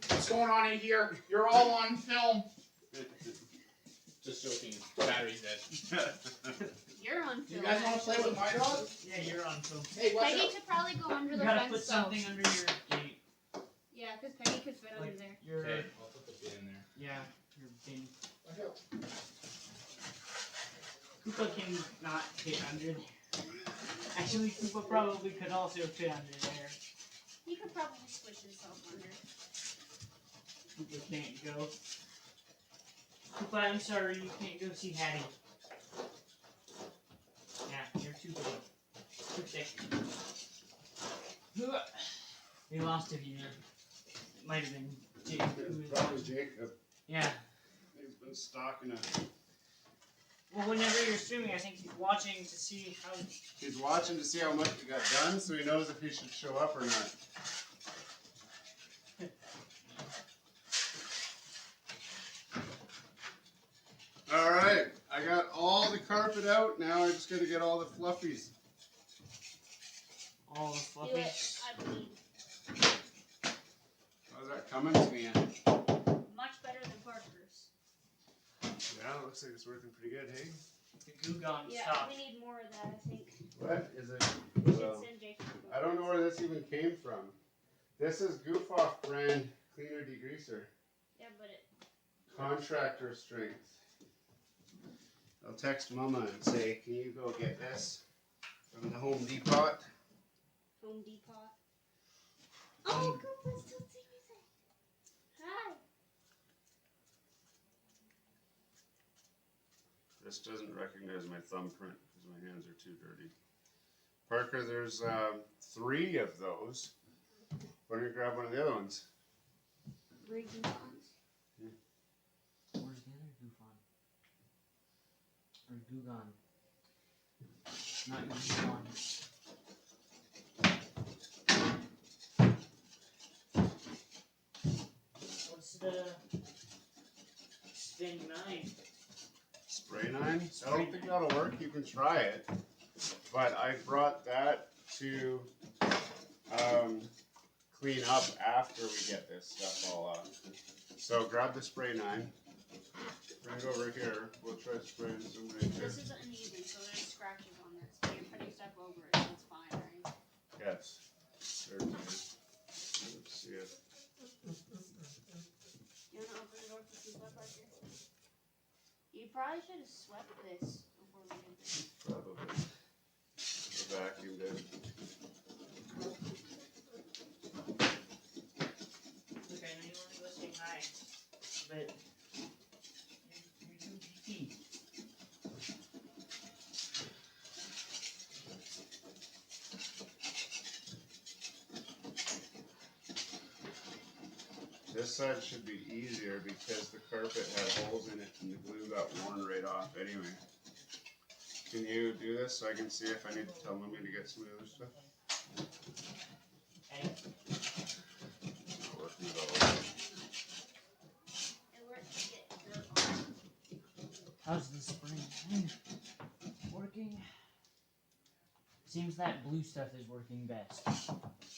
What's going on in here? You're all on film. Just joking. Battery's dead. You're on You film. guys want to play with my dog? Yeah, you're on film. Hey, watch Peggy out. could probably go under You the gotta fence. put something under your gate. Yeah, because Peggy could fit under Like there. your, Okay, I'll put the bin in there. yeah, your bin. Watch out. Koopa can not fit under there. Actually, Koopa probably could also fit under there. He could probably squish himself under. Koopa can't go. Koopa, I'm sorry, you can't go see Hattie. Yeah, you're too big. Too thick. We lost a viewer. It might have been Jake. Probably Jacob. Yeah. He's been stalking us. Well, whenever you're streaming, I think he's watching to see how. He's watching to see how much we got done, so he knows if he should show up or not. Alright, I got all the carpet out. Now I just gotta get all the fluffies. All the Do fluffy. it. I believe. How's that coming to me? Much better than Parker's. Yeah, it looks like it's working pretty good, hey? The goo gone Yeah, stopped. we need more of that, I think. What is it? We should Well, send Jacob. I don't know where this even came from. This is Goof Off brand cleaner degreaser. Yeah, but it. Contractor strength. I'll text Mama and say, can you go get this from the Home Depot? Home Depot. Oh, Koopa's still singing. Hi. This doesn't recognize my thumbprint because my hands are too dirty. Parker, there's 3 of those. Why don't you grab one of the other ones? Three coupons. Where's the other Goofon? Or Googon? Not Goofon. What's the spin 9? Spray 9? I don't think that'll work. You can try it. But I brought that to clean up after we get this stuff all off. So grab the spray 9. Bring it over here. We'll try spraying some right here. This is uneven, so there's scratches on this. But you're putting stuff over it, so it's fine, right? Yes. Certainly. Let's see it. You wanna open the door for Koopa, Parker? You probably should have swept this before we did this. Probably. The vacuum did. Look, I know you want to go say hi, but you're too geeky. This side should be easier because the carpet had holes in it and the glue got worn right off anyway. Can you do this so I can see if I need to tell Mummy to get some of the other stuff? Okay. Not working at all. It works to get dirt on. How's the spring working? Seems that blue stuff is working best.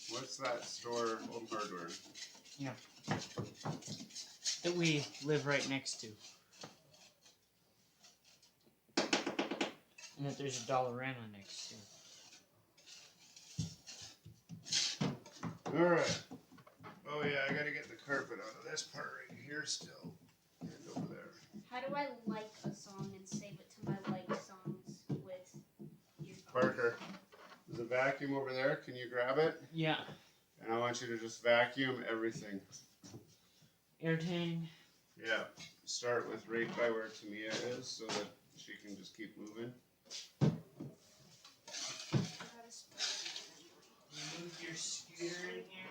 What's that store? Home Hardware. Yeah. That we live right next to. And that there's a Dollarama next to. Alright. Oh yeah, I gotta get the carpet out of this part right here still. And over there. How do I like a song and save it to my like songs with your Parker, there's a vacuum over there. Can you grab it? Yeah. And I want you to just vacuum everything. Airtang. Yeah. Start with right by where Tamia is so that she can just keep moving. Move your scooter in here.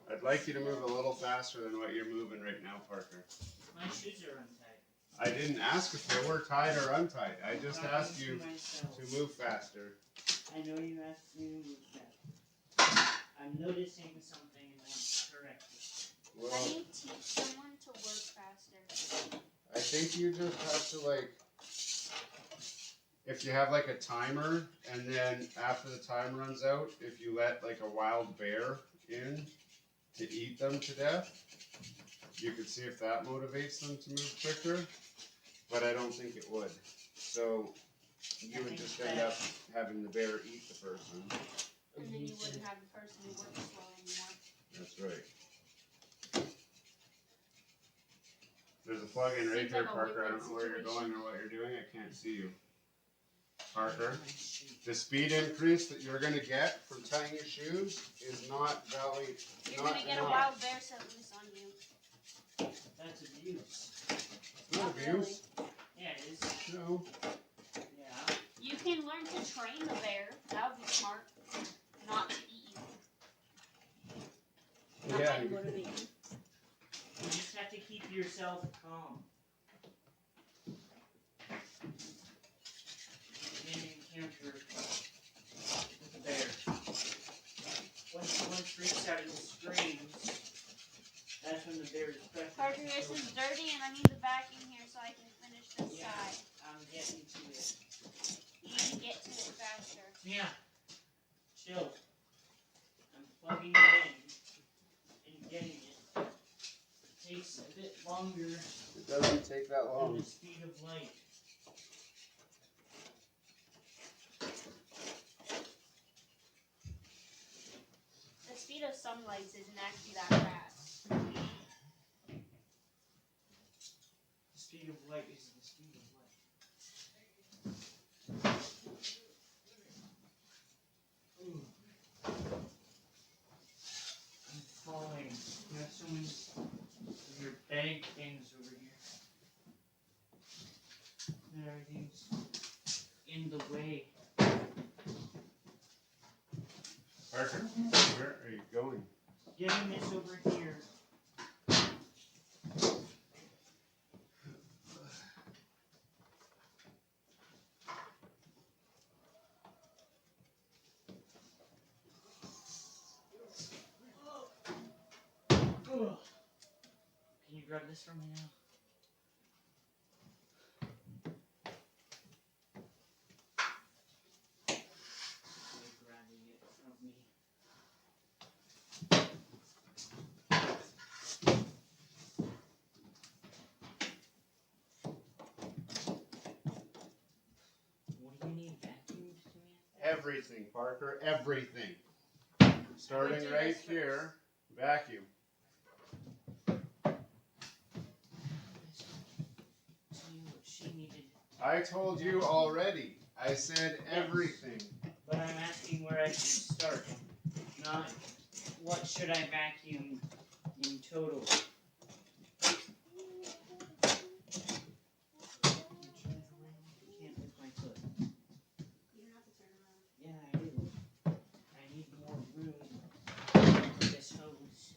I'd like you to move a little faster than what you're moving right now, Parker. My shoes are untied. I didn't ask if they were tied or untied. I just asked you myself. to move faster. I know you asked me to move faster. I'm noticing something and want to correct it. Well, How do you teach someone to work faster? I think you just have to like, if you have like a timer, and then after the time runs out, if you let like a wild bear in to eat them to death, you could see if that motivates them to move quicker, but I don't think it would. So you would just end up having the bear eat the person. And then you wouldn't have the person who works slow anymore. That's right. There's a plug-in right Seems there, like a Parker. I win-win don't know where you're going situation. or what you're doing. I can't see you. Parker, the speed increase that you're going to get from tying your shoes is not valid. You're gonna get a wild bear set loose on you. That's abuse. It's not abuse. Yeah, it is. No. Yeah. You can learn to train the bear. That would be smart. Not to eat you. That Yeah. might motivate you. You just have to keep yourself calm. In an encounter with a bear. Once one freaks out and screams, that's when the bear is pressured. Parker, this is dirty and I need the vacuum here so I can finish this Yeah. side. I'm getting to it. You need to get to it faster. Yeah. Chill. I'm plugging it in and getting it. It takes a bit longer It doesn't take that than long. the speed of light. The speed of some lights isn't actually that fast. The speed of light is the speed of light. Ooh. I'm falling. You have so many of your bag things over here. And everything's in the way. Parker, where are you going? Getting this over here. Ugh. Can you grab this for me now? You're grabbing it from me. What do you need vacuumed to me? Everything, Parker, everything. Starting right here, vacuum. Tell you what she needed. I told you already. I said everything. But I'm asking where I should start. Not what should I vacuum in total. I can't lift my foot. You don't have to turn around. Yeah, I do. I need more room for this hose.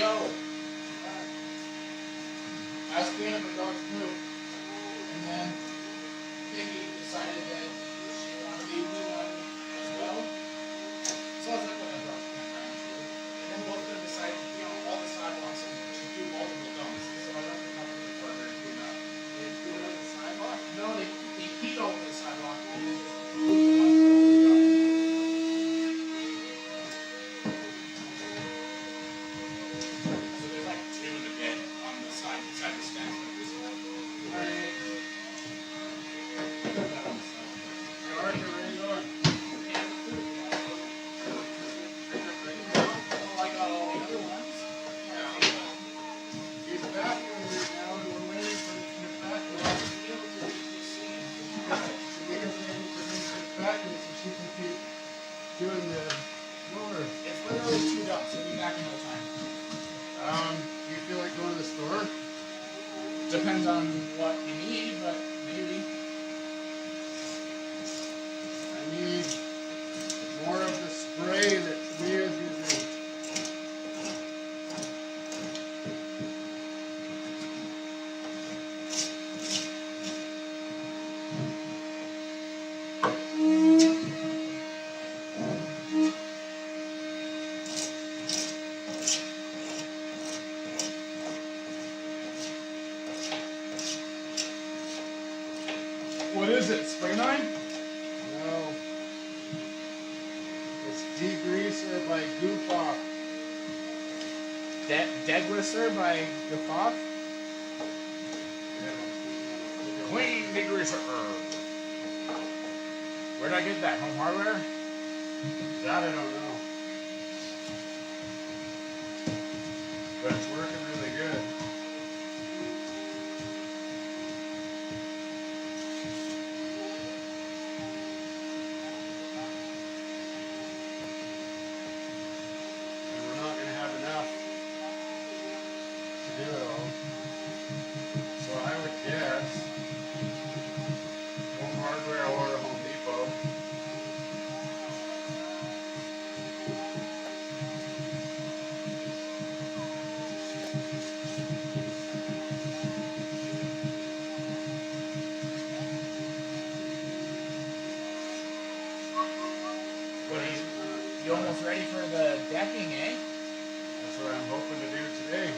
Yo, I was cleaning up the dog's poop, and then Piggy decided that she wanted to be blue one as well. So I was like, whatever, I'll clean around too. And then both of them decided to pee on all the sidewalks and to do multiple dumps. So I left them up in the corner and clean up. They threw it on the sidewalk? No, they peed all over the sidewalk and then just moved the ones that were done. So there's like two in the bed on the side beside the stack like this one. Alright. Put that on the side. Alright, you're ready to go. Oh, I got all the other ones. Yeah. He's back right now, and we're waiting for him to get back. We're waiting for him to get back so she can keep doing the motor. It's literally 2 dumps. He'll be back in no time. Do you feel like going to the store? Depends on what you need, but maybe. I need more of the spray that Mia's using. What is it? Spray line? No. It's degreaser by Goof Off. Degreaser by Gaffoff? Clean degreaser. Where'd I get that? Home Hardware? That I don't know. But it's working really good. And we're not going to have enough to do it all. So I would guess Home Hardware or Home Depot. What are you almost ready for the decking, eh? That's what I'm hoping to do today.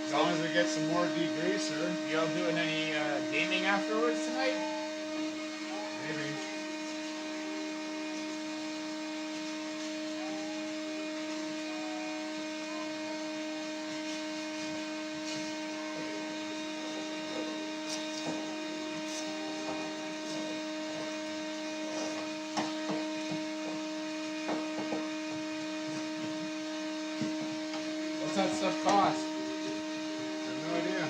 As long as we get some more degreaser, Y'all doing any gaming afterwards tonight? maybe. What's that stuff cost? I have no idea.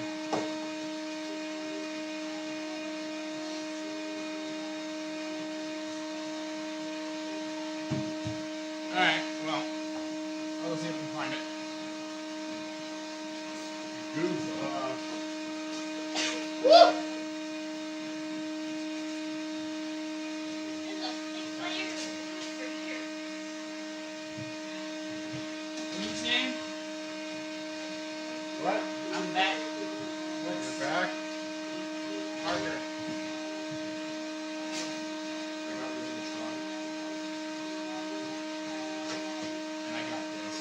Alright, well, I'll go see if I can find it. Goof Off. Woo! There's a big fire over here. What's his name? What? I'm back. You're back? Harder. And I got this.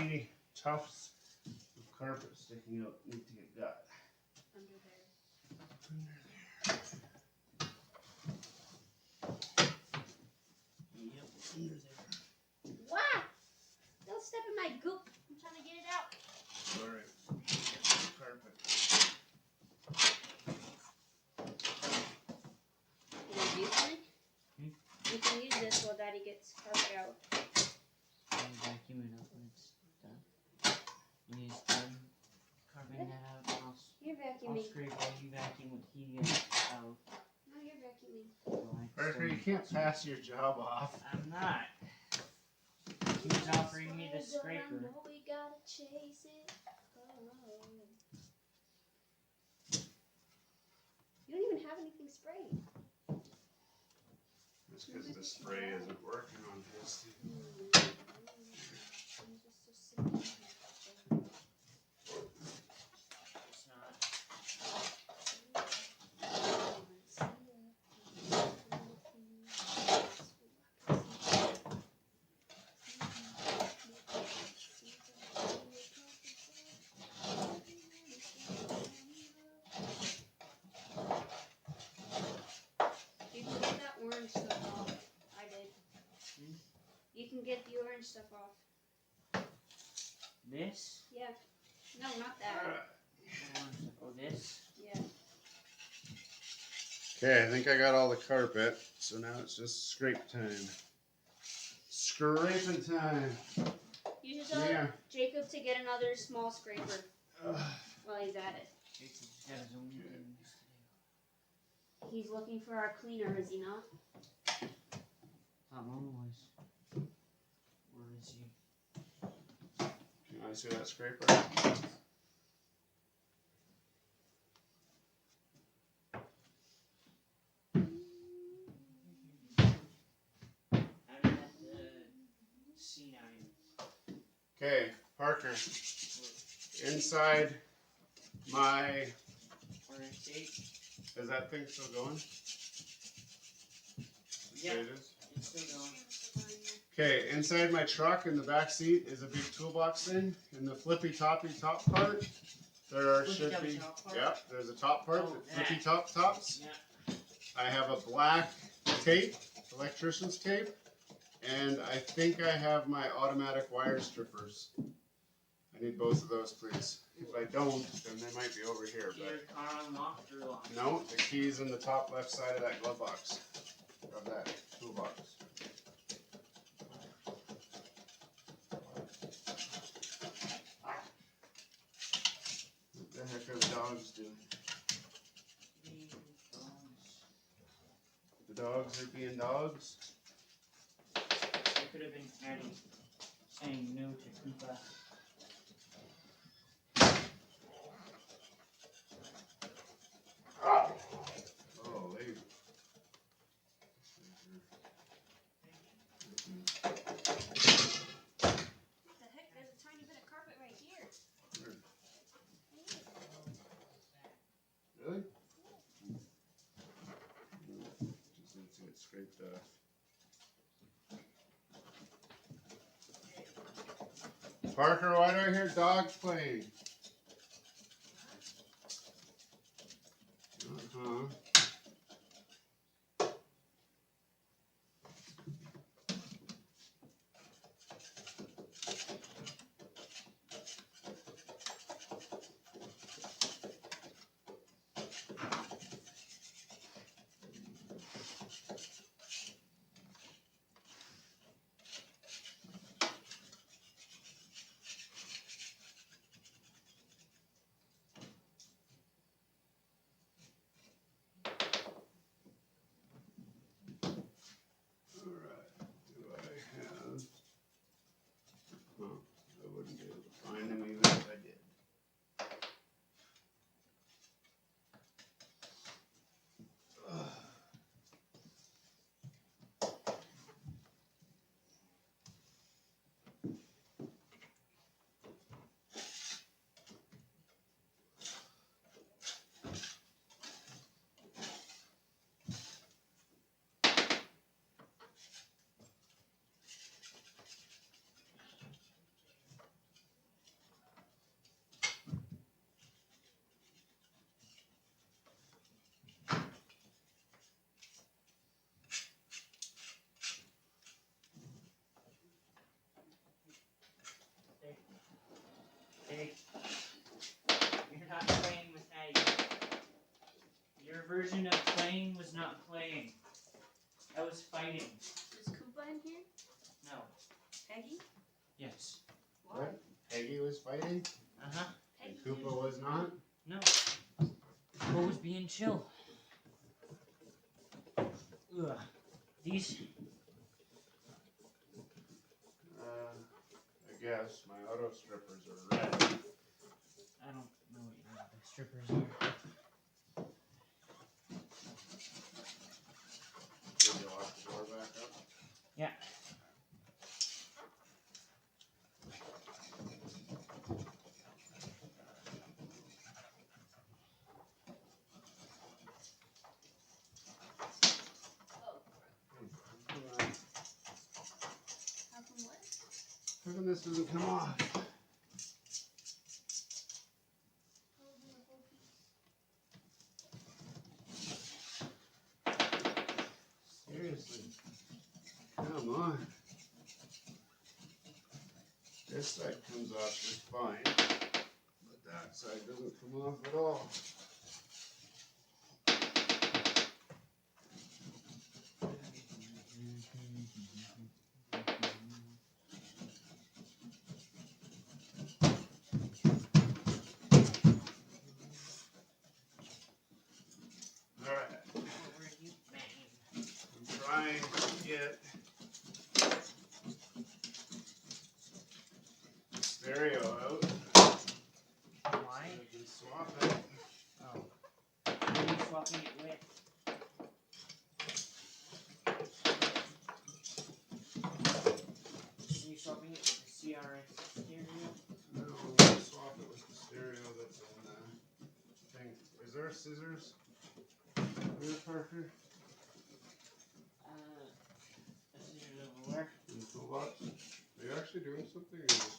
tiny tufts of carpet sticking out need to get got. Under there. Yep, under there. Wow! Don't step in my goop. I'm trying to get it out. Alright. Carpet. You can Hmm? You can use this while Daddy gets carpet out. I'll vacuum it up when it's done. When he's done carving that out, You're I'll vacuuming. scrape while you vacuum what he gets out. No, you're vacuuming. So I can Parker, still- you can't pass your job off. I'm not. He's offering me the scraper. I know we gotta chase it. Oh. You don't even have anything sprayed. That's because the spray isn't working on this. It's not. You can get that orange stuff off. I did. Hmm? You can get the orange stuff off. This? Yeah. No, not that. Oh, this? Yeah. Okay, I think I got all the carpet, so now it's just scrape time. Scraping time. You should tell Yeah. Jacob to get another small scraper while he's at it. Jason's got his own things to do. He's looking for our cleaner, is he not? Mama was. Where is he? Can I see that scraper? I'm at the C9. Okay, Parker. Inside my. Orange tape. Is that thing still going? Yeah. Okay, it is. It's still going. Okay, inside my truck in the back seat is a big toolbox thing. In the flippy toppy top part, there should Flippy be. top part? Yep, there's a top part, Oh, the flippy that. top tops. Yeah. I have a black tape, electrician's tape, and I think I have my automatic wire strippers. I need both of those, please. If I don't, then they might be over here. Your car unlocked or locked? No, the key's in the top left side of that glove box. Of that toolbox. What the heck are the dogs doing? The dogs are being dogs. They could have been adding, saying no to Koopa. Oh, they. What the heck? There's a tiny bit of carpet right here. Really? Just need to get scraped off. Parker, why do I hear dogs playing? Uh-huh. was fighting? Uh-huh. And Koopa was not? No. Koopa was being chill. Ugh. These... I guess my auto strippers are red. I don't know what your other strippers are. Did you lock the door back up? Yeah. How come what? How come this doesn't come off? Seriously. Come on. This side comes off just fine, but that side doesn't come off at all. Alright, What were you banging? I'm trying to get the stereo out. Why? So I can swap it. Oh. What are you swapping it with? Are you swapping it with the CRS stereo? No, I'm gonna swap it with the stereo that's in the thing. Is there scissors? Here, Parker? A scissors over where? In the toolbox? Are you actually doing something? Or just...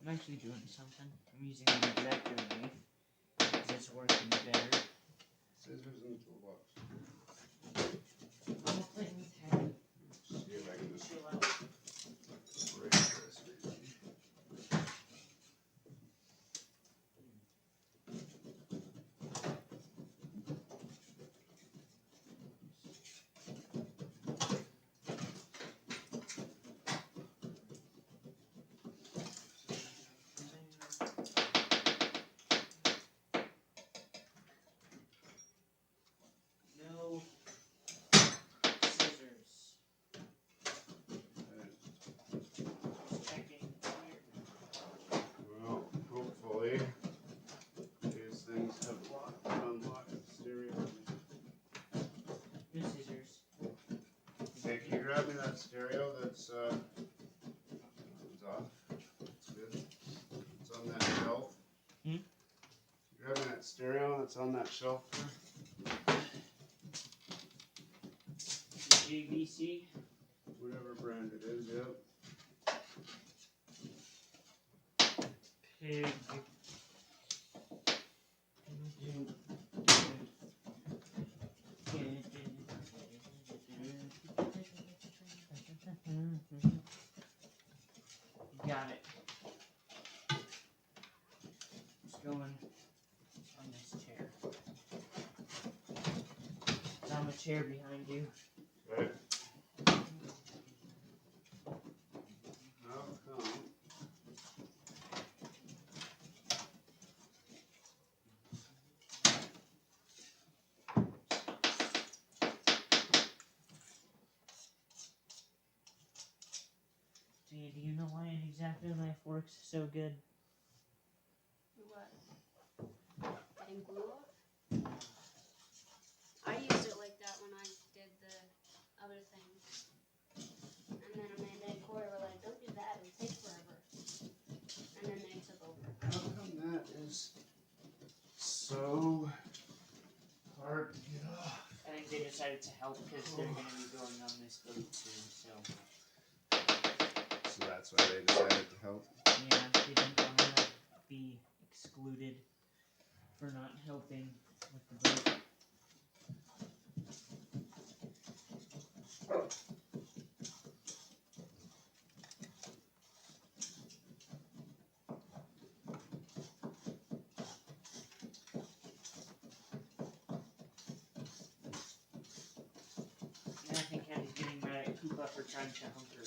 I'm actually doing something. I'm using an exacto knife because it's working better. Scissors in the toolbox. I'm playing with heavy. See if I can just Chill out. break this maybe. No scissors. Just checking here. Well, hopefully these things have unlocked the stereo. No scissors. Hey, can you grab me that stereo that's off? It's good. It's on that shelf. Hmm? Grab me that stereo that's on that shelf there. JVC. Whatever brand it is, yep. Pig. Got it. It's going on this chair. It's on the chair behind you. Okay. How come? Do you know why an exacto knife works so good? What? Getting glue off? I used it like that when I did the other things. And then Amanda and Corey were like, don't do that, it'll take forever. And then they took over. How come that is so hard to get off? I think they decided to help because they're going to be going on this boat soon, so. So that's why they decided to help. Yeah, they didn't want to be excluded for not helping with the boat. And I think Kenny's getting mad at Koopa for trying to hump her.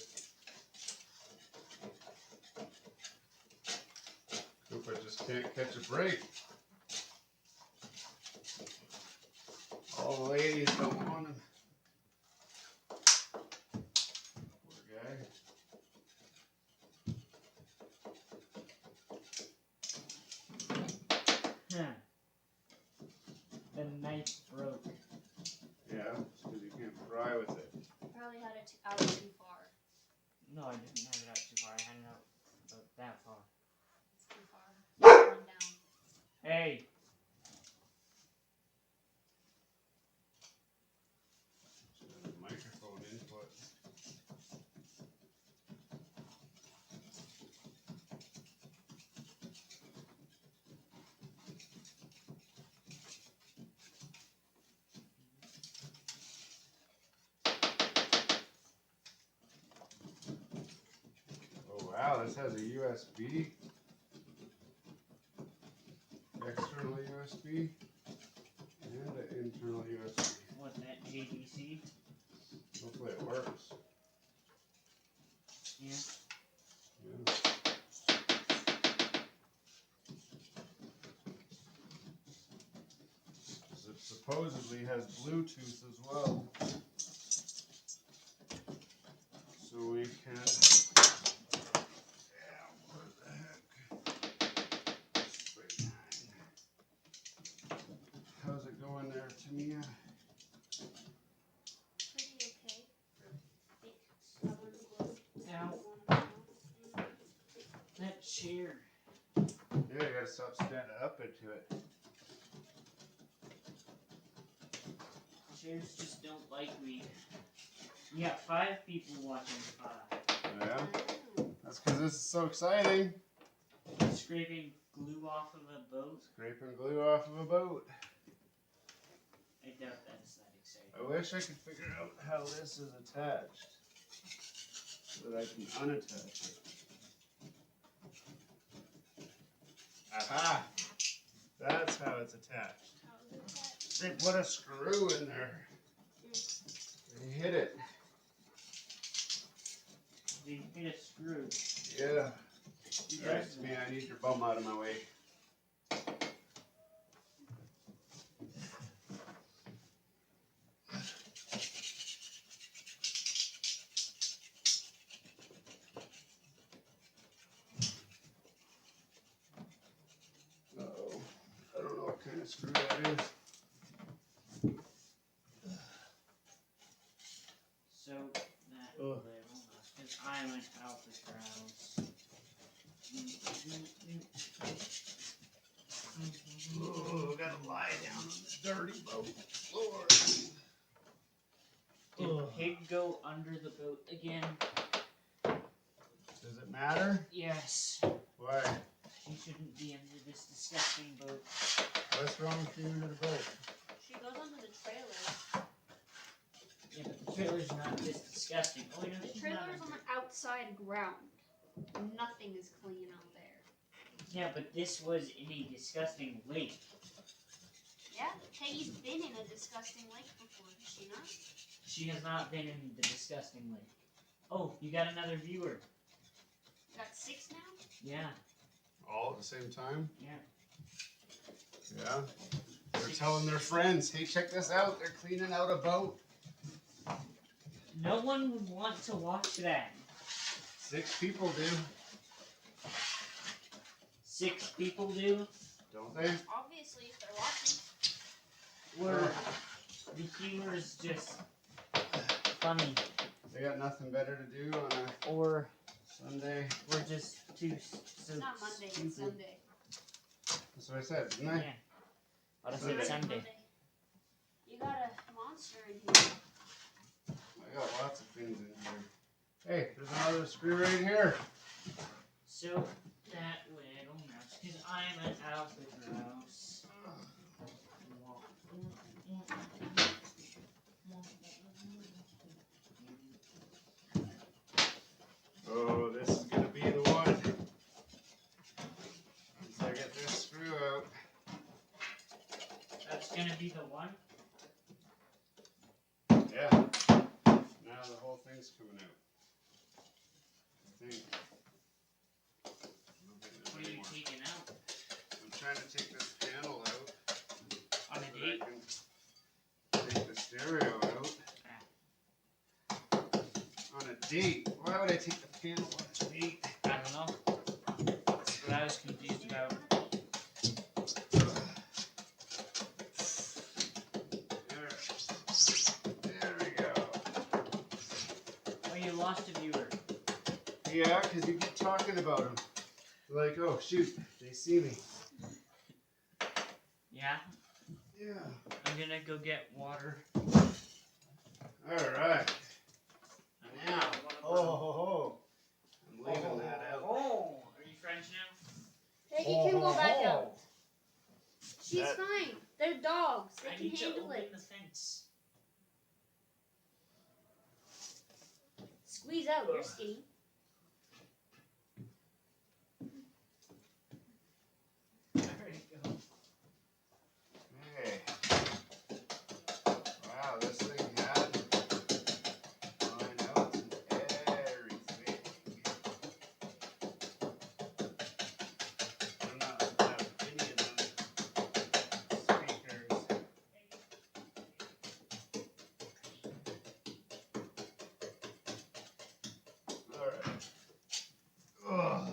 just can't catch a break. All the ladies don't want him. Poor guy. The knife broke. Yeah, because you can't fry with it. Probably had it out too far. No, I didn't have it out too far. I had it out about that far. It's too far. Going down. Hey! Microphone input. Oh wow, this has a USB, external USB, and an internal USB. What, that JVC? Hopefully it works. Yeah. Yeah. It supposedly has Bluetooth as well. So we can. Yeah, what the heck? Straight nine. How's it going there, Tamia? Pretty okay. Stubborn glue. Ow. That chair. Yeah, you gotta stop standing up into it. Chairs just don't like me. You got 5 people watching 5. Yeah? That's because this is so exciting. Scraping glue off of a boat. Scraping glue off of a boat. I doubt that's that exciting. I wish I could figure out how this is attached so that I can unattach it. Aha! That's how it's attached. How is it that? They put a screw in there. They hit it. They hit a screw. Yeah. You Alright, guys- me, I need your bum out of my way. Uh-oh. I don't know what kind of screw that is. So that Ugh. little, because I went out the grounds. Oh, gotta lie down on this dirty boat floor. Did Ugh. Pig go under the boat again? Does it matter? Yes. Why? She shouldn't be under this disgusting boat. What's wrong with being under the boat? She goes under the trailer. Yeah, but the trailer's not this disgusting. Oh, you know, The she's trailer not is on under- the outside ground. Nothing is clean out there. Yeah, but this was in a disgusting lake. Yeah, Peggy's been in a disgusting lake before, has she not? She has not been in the disgusting lake. Oh, you got another viewer. You got 6 now? Yeah, All at the same time? yeah. Yeah. They're telling their friends, hey, check this out. They're cleaning out a boat. No one would want to watch that. 6 people do. 6 people do. Don't they? Obviously, if they're watching. Where the humor is just funny. They got nothing better to do on a Or Sunday. we're just too so It's not Monday, stupid. it's Sunday. That's what I said, didn't I? Yeah. But I Sunday. said Sunday. You got a monster in here. I got lots of things in here. Hey, there's another screw right here. So that little mouse, because I'm an albatross. Oh, this is gonna be the one. Once I get this screw out. That's gonna be the one. Yeah. Now the whole thing's coming out. I think. I don't think there's What are any you more. taking out? trying to take this panel out. On a So date? I can take the stereo out. On a date? Why would I take the panel on a date? I don't know. That's what I was confused about. There we go. Oh, you lost a viewer. Yeah, because you keep talking about them. Like, oh shoot, they see me. Yeah? Yeah. I'm gonna go get water. Alright. Now, oh. I'm leaving that out. Oh, are you French now? Peggy can go back out. She's That- fine. They're dogs. They I can need to handle open it. the fence. Squeeze out. You're skinny. There you go. Hey. Wow, this thing had line out and everything. I'm not have any of them speakers. Alright. Ugh.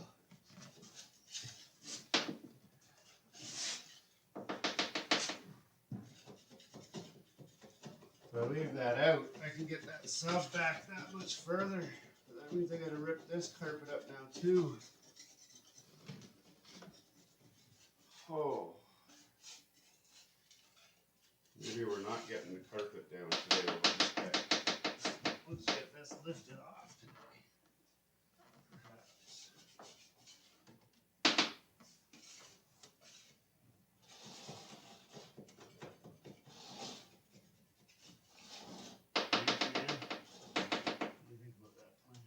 If I leave that out, I can get that sub back that much further. But that means I gotta rip this carpet up now too. Oh. Maybe we're not getting the carpet down today. Let's get this lifted off today. Perhaps. What do you think about that plan?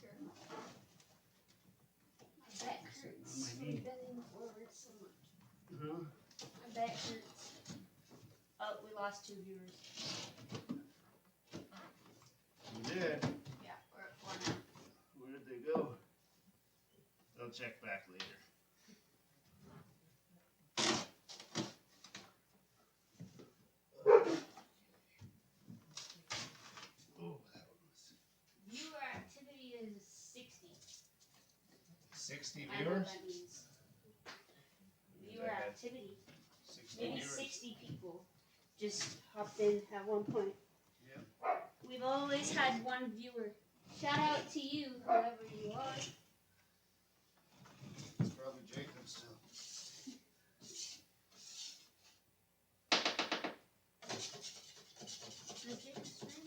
Sure. My back hurts Sitting on my from knee. bending forward so much. Huh? My back hurts. Oh, we lost 2 viewers. You did. Yeah, we're at 4 now. Where did they go? They'll check back later. Oh, that was Viewer activity is 60. 60 I know what viewers? that means. Viewer I had activity. 60 Maybe viewers. 60 people just hopped in at one point. Yep. We've always had 1 viewer. Shout out to you, whoever you are. It's probably Jacob still. Does Jacob stream?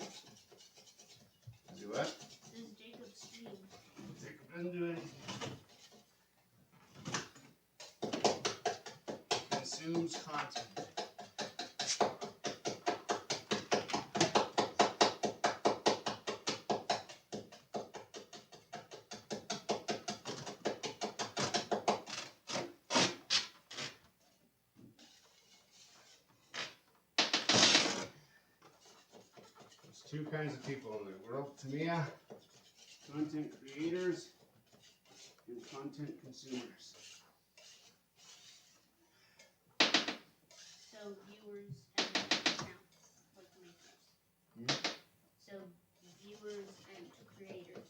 Do what? Does Jacob stream? Jacob didn't do anything. Consumes content. There's 2 kinds of people in the world, Tamia. Content creators and content consumers. So viewers and accounts, like makers. So viewers and creators.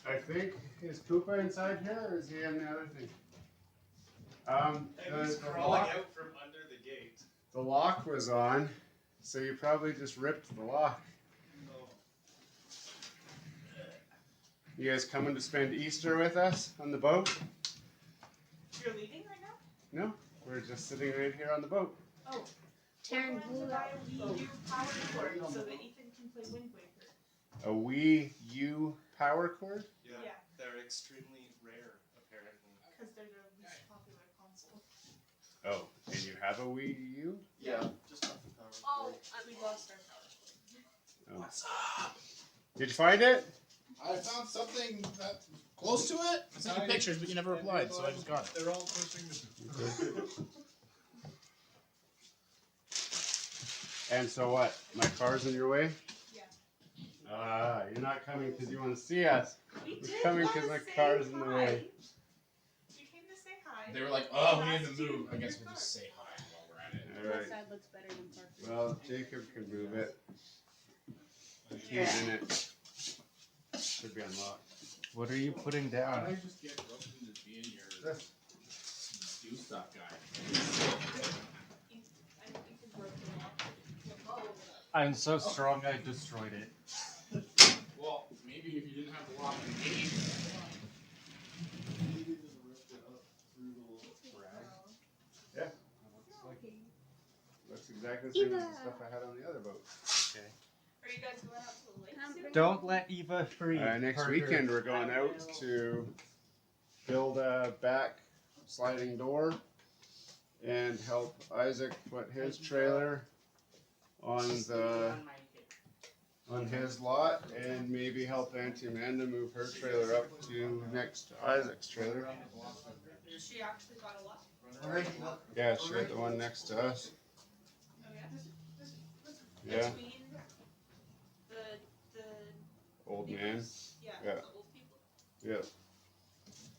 I think, is Koopa inside here or is he in the other thing? And he's crawling out from under the gate. The lock was on, so you probably just ripped the lock. No. You guys coming to spend Easter with us on the boat? You're leaving right now? No, we're just sitting right here on the boat. Oh. Taryn We're going blew to buy out. a Wii U power cord so that Ethan can play Wind Waker. A Wii U power cord? Yeah, Yeah. they're extremely rare, apparently. Because they're the least popular console. Oh, and you have a Wii U? Yeah, just off the power Oh, cord. we lost our power cord. Oh. What's up? Did you find it? I found something that close to it. I sent you pictures, but you never replied, so I just got it. They're all pushing the. And so what? My car's in your way? Yeah. You're not coming because you want to see us. We You're did coming want because to my say car's in the hi. way. We came to say hi. They were like, oh, we need to move. I guess we'll just say hi while we're at it. All right. This side looks better than Parker. Well, Jacob can move it. The key's in it. Should be unlocked. What are you putting Why down? don't I just get roped into being your This. do stuff guy? I think Ethan broke the lock. I'm so strong I destroyed it. Well, maybe if you didn't have the lock in the gate. Yeah. Looks exactly the same as the stuff I had on the other boat. Okay. Are you guys going out to the lake soon? Don't let Eva free. Next Parker. weekend we're going out to build a back sliding door and help Isaac put his trailer on his lot and maybe help Auntie Amanda move her trailer up to next to Isaac's trailer. She actually got a lot. Yeah, she had the one next to us. Oh yeah? Yeah, Between the old man. neighbors? Yeah, Yeah. the old people. Yeah.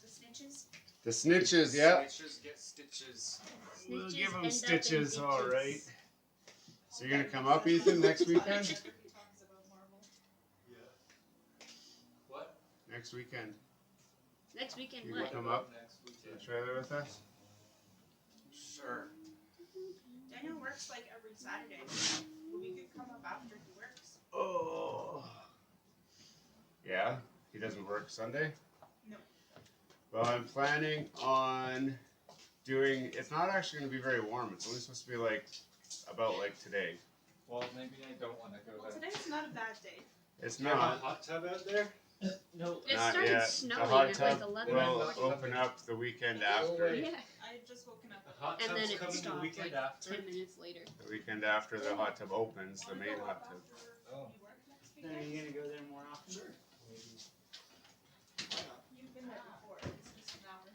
The snitches. The snitches, yeah. Snitches get stitches. We'll Snitches give end them up in stitches, ditches. all right. So you're gonna come up, Ethan, next weekend? Talks about Marvel. Yeah. What? Next weekend. Next weekend, You what? can come up Next to the weekend. trailer with us? Sure. Daniel works like every Saturday. But we could come up after he works. Oh. Yeah? He doesn't work Sunday? No. Well, I'm planning on doing, it's not actually gonna be very warm. It's only supposed to be like, about like today. Well, maybe I don't want to go Well, there. today's not a bad day. It's You have a not. hot tub out there? No. It Not started yet. snowing The hot at like tub 11 will o'clock. open up the weekend after. Yeah, I had just woken up. The hot and tub's then it coming the stopped weekend like after? 10 minutes later. The weekend after the hot tub opens, the main hot tub. Oh. You work next Then are weekend? you gonna go there more often? Sure. You've been there before. It's just an hour.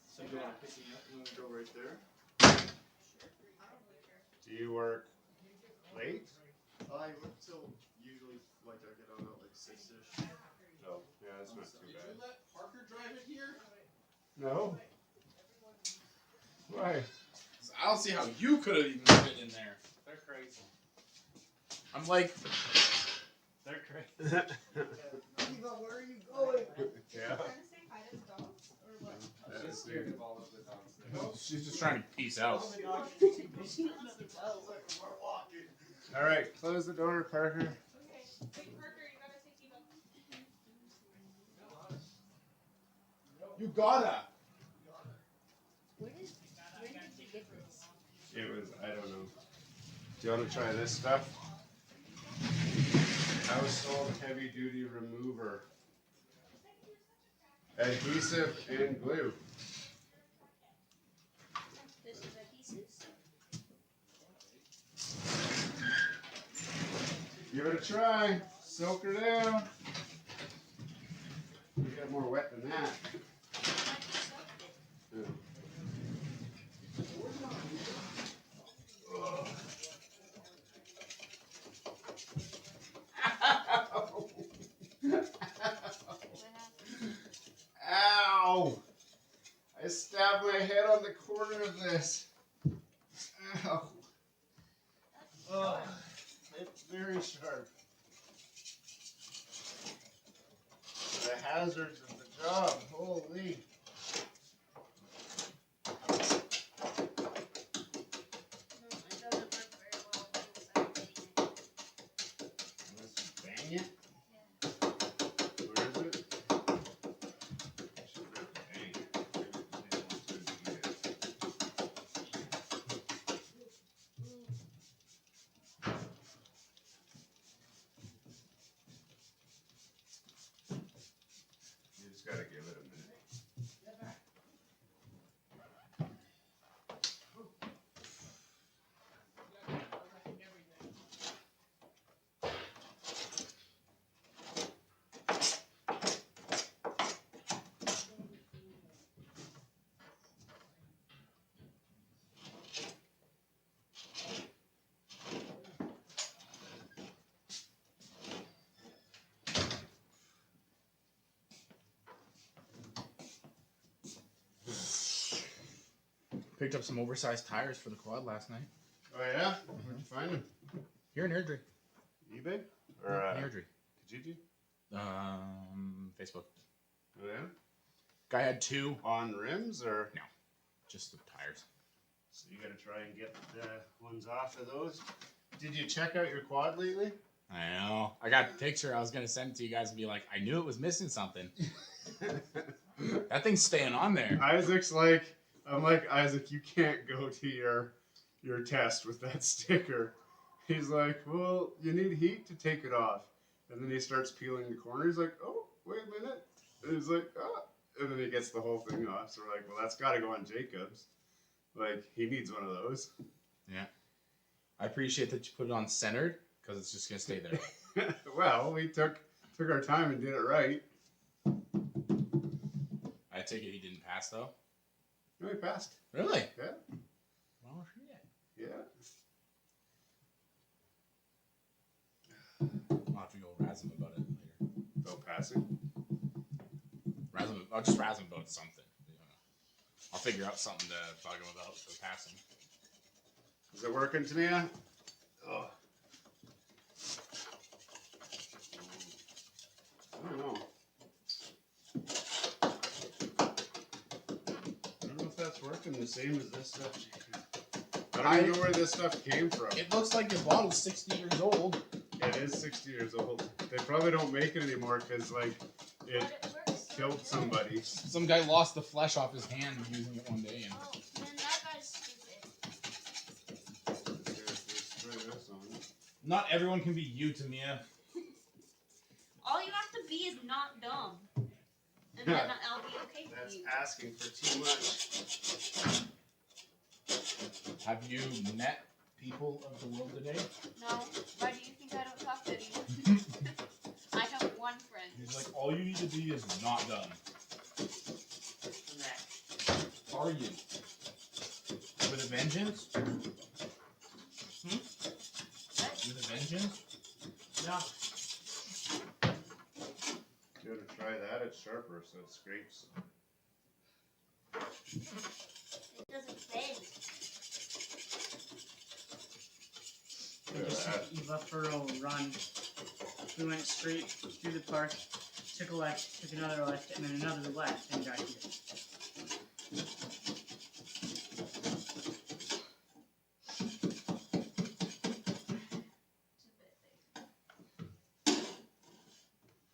So you want to pick me up? You want to go right there? I don't really care. Do you work late? I work till usually like I get out at like 6-ish. No. Yeah, that's not too Did bad. you let Parker drive it here? No. Why? I don't see how you could have even fit in there. They're crazy. I'm like, They're crazy. Eva, where are you going? Yeah. Trying to say hi to the dogs? Or what? I'm just scared of all of the dogs there. well, she's just trying to peace out. We're walking. All right, close the door, Parker. Okay. Wait, Parker, you gotta take Eva. You gotta. Where did you get this? It was, I don't know. Do you want to try this stuff? Household heavy duty remover. Adhesive and glue. This is adhesives. Give it a try. Soak her down. You got more wet than that. Yeah. Ow! I stabbed my head on the corner of this. Ow. Oh, it's very sharp. The hazards of the job. Holy. No, it doesn't work very well unless I'm Unless you bang it. Yeah. Where is it? Should not bang it. You just gotta give it a minute. Picked up some oversized tires for the quad last night. Oh yeah? Where'd you find them? Here in Airdrie. eBay? Or Airdrie. Kijiji? Facebook. Oh yeah? Guy had 2. On rims or? Just the tires. So you gotta try and get the ones off of those. Did you check out your quad lately? I know. I got a picture. I was going to send it to you guys and be like, I knew it was missing something. That thing's staying on there. Isaac's like, I'm like, Isaac, you can't go to your test with that sticker. He's like, well, you need heat to take it off. And then he starts peeling the corner. He's like, oh, wait a minute. And he's like, oh. And then he gets the whole thing off. So we're like, well, that's got to go on Jacob's. Like, he needs one of those. Yeah. I appreciate that you put it on centered because it's just going to stay there. Well, we took our time and did it right. I take it he didn't pass, though. No, he passed. Really? Yeah. Well, shit. Yeah. I'll have to go razz him about it later. About passing. I'll just razz him about something. I'll figure out something to bug him about for passing. Is it working, Tamia? Oh. I don't know. I don't know if that's working the same as this stuff. I don't even know where this stuff came from. It looks like your bottle's 60 years old. It is 60 years old. They probably don't make it anymore because, like, it But it works so killed good. somebody. Some guy lost the flesh off his hand using it one day. And Oh, man, that guy's stupid. Let's try this on. Not everyone can be you, Tamia. All you have to be is not dumb. And then I'll be okay with That's you. asking for too much. have you met people of the world today? No, why do you think I don't talk to anyone? I have one friend. He's like, all you need to be is not dumb. From that. Are you? With a vengeance? With a vengeance? No. You gotta try that. It's sharper, so it scrapes. It doesn't bend. I just took Eva for a run. We went straight through the park, took a left, took another left, and then another left, and got here.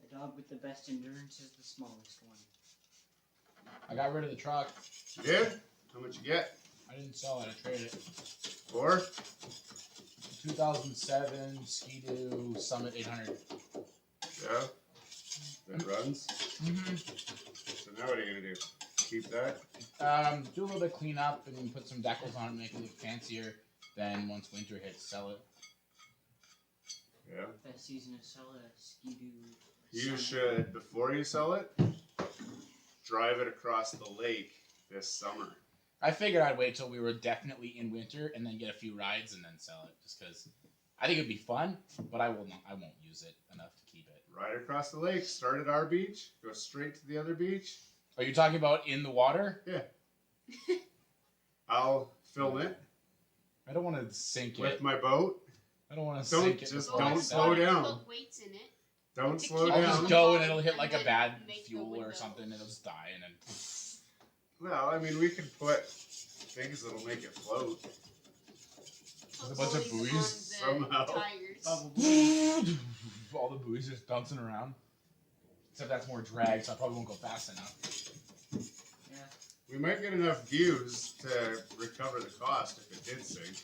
The dog with the best endurance is the smallest one. I got rid of the truck. You did? How much you get? I didn't sell it. I traded it. For? 2007 Ski-Doo Summit 800. Yeah. That runs. Mm-hmm. So now what are you gonna do? Keep that? Do a little bit cleanup and put some decals on it, make it look fancier. Then once winter hits, sell it. Yeah. Best season to sell a Ski-Doo. You should, before you sell it, drive it across the lake this summer. I figured I'd wait till we were definitely in winter and then get a few rides and then sell it, just because I think it'd be fun, but I won't use it enough to keep it. Ride across the lake, start at our beach, go straight to the other beach. Are you talking about in the water? Yeah. I'll film it I don't want to sink with it. my boat. I don't want to Don't sink it. just before I don't sell slow it. down. Put weights in it. Don't To slow keep I'll it down. just go and on it'll hit and like a then bad make the fuel or window. something and it'll just die and then Well, I mean, we can put things that'll make it float. There's a bunch of Buoys buoys. on the Somehow. tires. Probably. all the buoys just bouncing around. Except that's more drag, so I probably won't go fast enough. Yeah. We might get enough views to recover the cost if it did sink.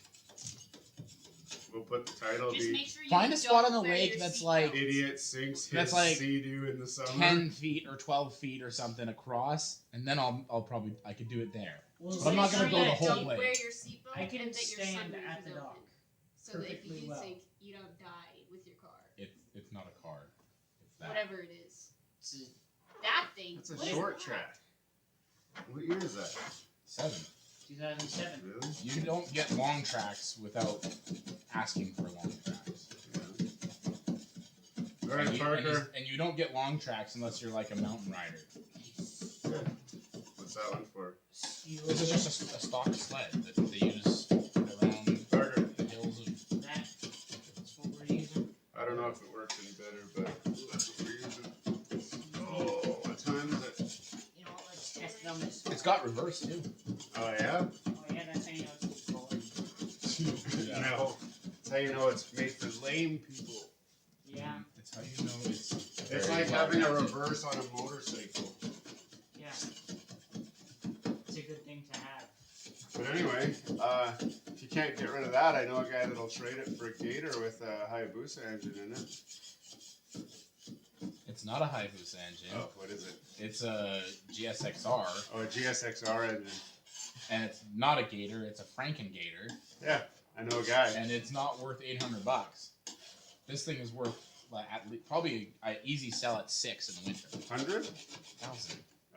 We'll put the title Just be make sure you Find a spot don't on the wear lake your that's seatbelt. like Idiot sinks That's his like sea-doo in the summer. 10 feet or 12 feet or something across, and then I'll probably I could do it there. Well, But I'm not gonna Make go sure the you whole don't way. wear your seatbelt I can and that your stand sunroof at is the dock open. So that if perfectly you do well. sink, you don't die with your car. It's not a car. It's that. Whatever it is. It's a- That thing. That's a what is short that? track. What year is that? 7. 2007. Really? You don't get long tracks without asking for long tracks. Yeah. All right, Parker. And you don't get long tracks unless you're like a mountain rider. What's that one for? This is just a stock sled that they use around Parker. the hills of. That's what we're using. I don't know if it works any better, but that's what we're using. Oh, what time is it? You know what? Let's test it on this. It's got reverse too. Oh, yeah? Oh yeah, that's how you know it's forward. No. That's how you know it's made for lame people. Yeah. That's how you know it's. It's very like well having a mounted. reverse on a motorcycle. Yeah. It's a good thing to have. But anyway, if you can't get rid of that, I know a guy that'll trade it for a Gator with a Hayabusa engine in it. It's not a Hayabusa engine. Oh, what is it? It's a GSXR, Oh, a GSXR engine. and it's not a Gator. It's a Franken Gator, Yeah, I know a guy. and it's not worth $800. This thing is worth like probably an easy sell at 6 in the winter. 100?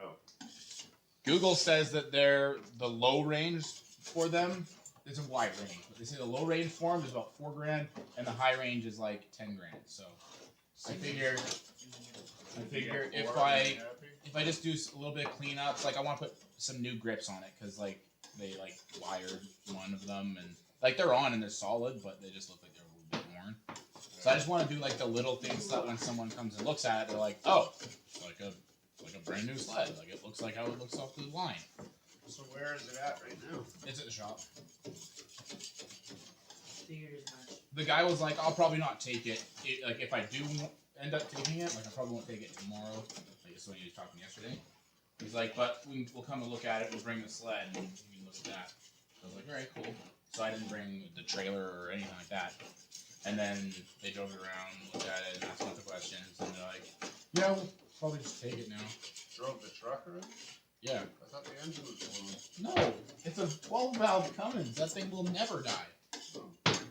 Oh. Google says that the low range for them. It's a wide range, but they say the low range for them is about $4,000, and the high range is like $10,000. So I figure if I just do a little bit of cleanups, like I want to put some new grips on it because like they like wired one of them and like they're on and they're solid, but they just look like they're a little bit worn. So I just want to do like the little things so that when someone comes and looks at it, they're like, oh, it's like a brand new sled. Like it looks like how it looks off the line. So where is it at right now? It's at the shop. Figured as much. The guy was like, I'll probably not take it. Like if I do end up taking it, like I probably won't take it tomorrow. Like it's when he was talking yesterday. He's like, but we'll come and look at it. We'll bring the sled and you can look at that. So I was like, all right, cool. So I didn't bring the trailer or anything like that. And then they drove it around, looked at it, and asked a bunch of questions. And they're like, yeah, we'll probably just take it now. Drove the truck around? Yeah. I thought the engine was blown. No, it's a 12-valve Cummins. That thing will never die.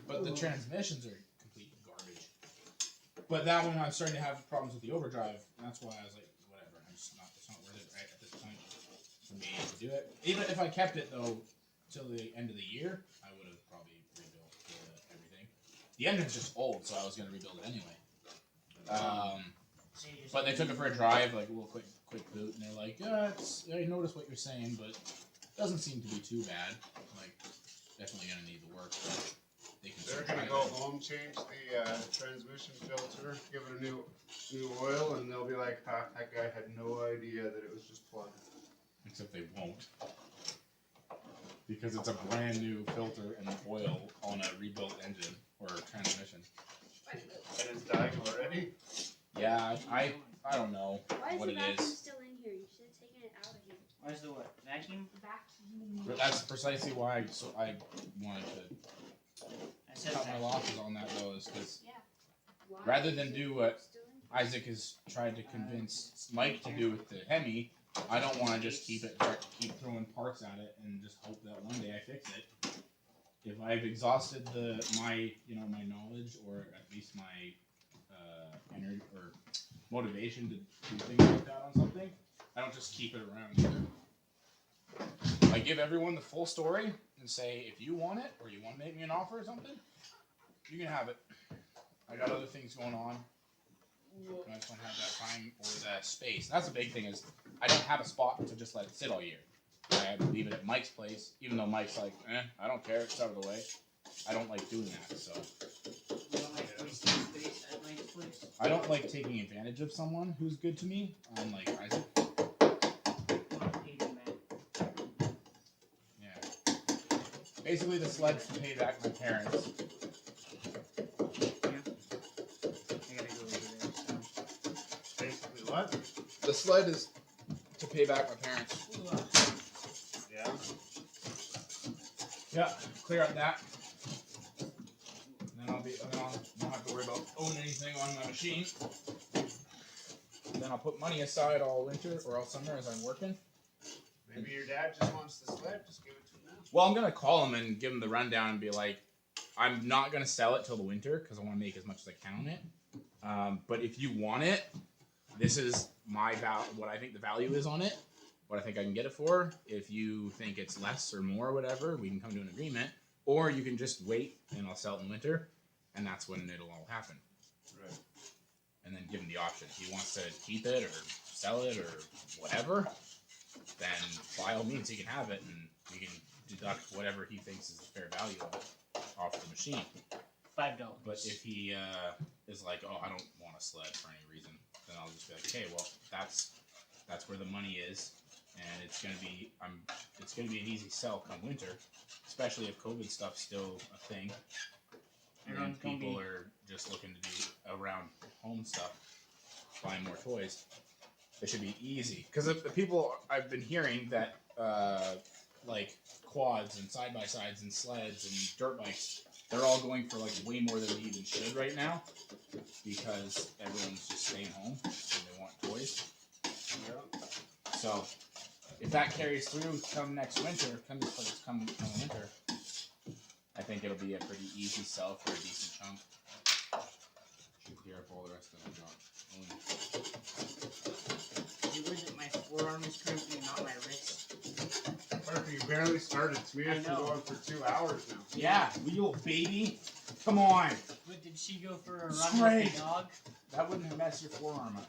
But the transmissions are complete garbage. But that one, I'm starting to have problems with the overdrive, and that's why I was like, whatever. It's not worth it right at this point for me to do it. Even if I kept it though till the end of the year, I would have probably rebuilt everything. The engine's just old, so I was going to rebuild it anyway. So you just But they took it for a drive, like a little quick boot, and they're like, yeah, I noticed what you're saying, but it doesn't seem to be too bad. Like, definitely gonna need the work. But they can They're still gonna drive go it. home, change the transmission filter, give it a new oil, and they'll be like, "Ha, that guy had no idea that it was just plugged." Except they won't. Because it's a brand new filter and oil on a rebuilt engine or transmission. And it's dying already. Yeah, I don't know Why is what the it vacuum is. still in here? You should have taken it out of here. Where's the what? Vacuum? The vacuum. But that's precisely why I wanted to I said cut my vacuum. losses on that though, is because Why rather is than it do what still in here? Isaac has tried to convince Mike to do with the Hemi, I don't want to just keep throwing parts at it and just hope that one day I fix it. If I've exhausted my knowledge or at least my energy or motivation to do things like that on something, I don't just keep it around either. I give everyone the full story and say, if you want it or you want to make me an offer or something, you can have it. I got other things going on. I just don't have that time or that space. That's the big thing is I don't have a spot to just let it sit all year. I have to leave it at Mike's place, even though Mike's like, I don't care, it's out of the way. I don't like doing that, so. You don't like wasting space at Mike's please. I don't like taking advantage of someone who's good to me, unlike Isaac. Want to pay them back. Yeah. Basically, the sled's to pay back my parents. I gotta go over there. So. Basically, what? The sled is to pay back my parents. Yeah. Yeah, clear up that. Then I don't have to worry about owning anything on my machine. Then I'll put money aside all winter or all summer as I'm working. Maybe your dad just wants the sled. Just give it to him now. Well, I'm gonna call him and give him the rundown and be like, I'm not gonna sell it till the winter because I want to make as much as I can on it. But if you want it, this is my what I think the value is on it. What I think I can get it for. If you think it's less or more or whatever, we can come to an agreement. Or you can just wait and I'll sell it in winter, and that's when it'll all happen. Right. And then give him the option. If he wants to keep it or sell it or whatever, then by all means he can have it, and we can deduct whatever he thinks is the fair value of it off the machine. $5. But if he is like, oh, I don't want a sled for any reason, then I'll just be like, okay, well, that's where the money is, and it's gonna be an easy sell come winter, especially if COVID stuff's still a thing. And people are just looking to do around home stuff, buying more toys. It should be easy because the people I've been hearing that like quads and side by sides and sleds and dirt bikes, they're all going for like way more than they even should right now because everyone's just staying home and they want toys. Yeah. So if that carries through come next winter, come winter, I think it'll be a pretty easy sell for a decent chunk. Should clear up all the rest of the job. You would that my forearm is cramping, not my wrist. Parker, you barely started. We have I been know. going for 2 hours now. Yeah, you little baby. Come on. But did she go for a run Straight. like a dog? That wouldn't mess your forearm up.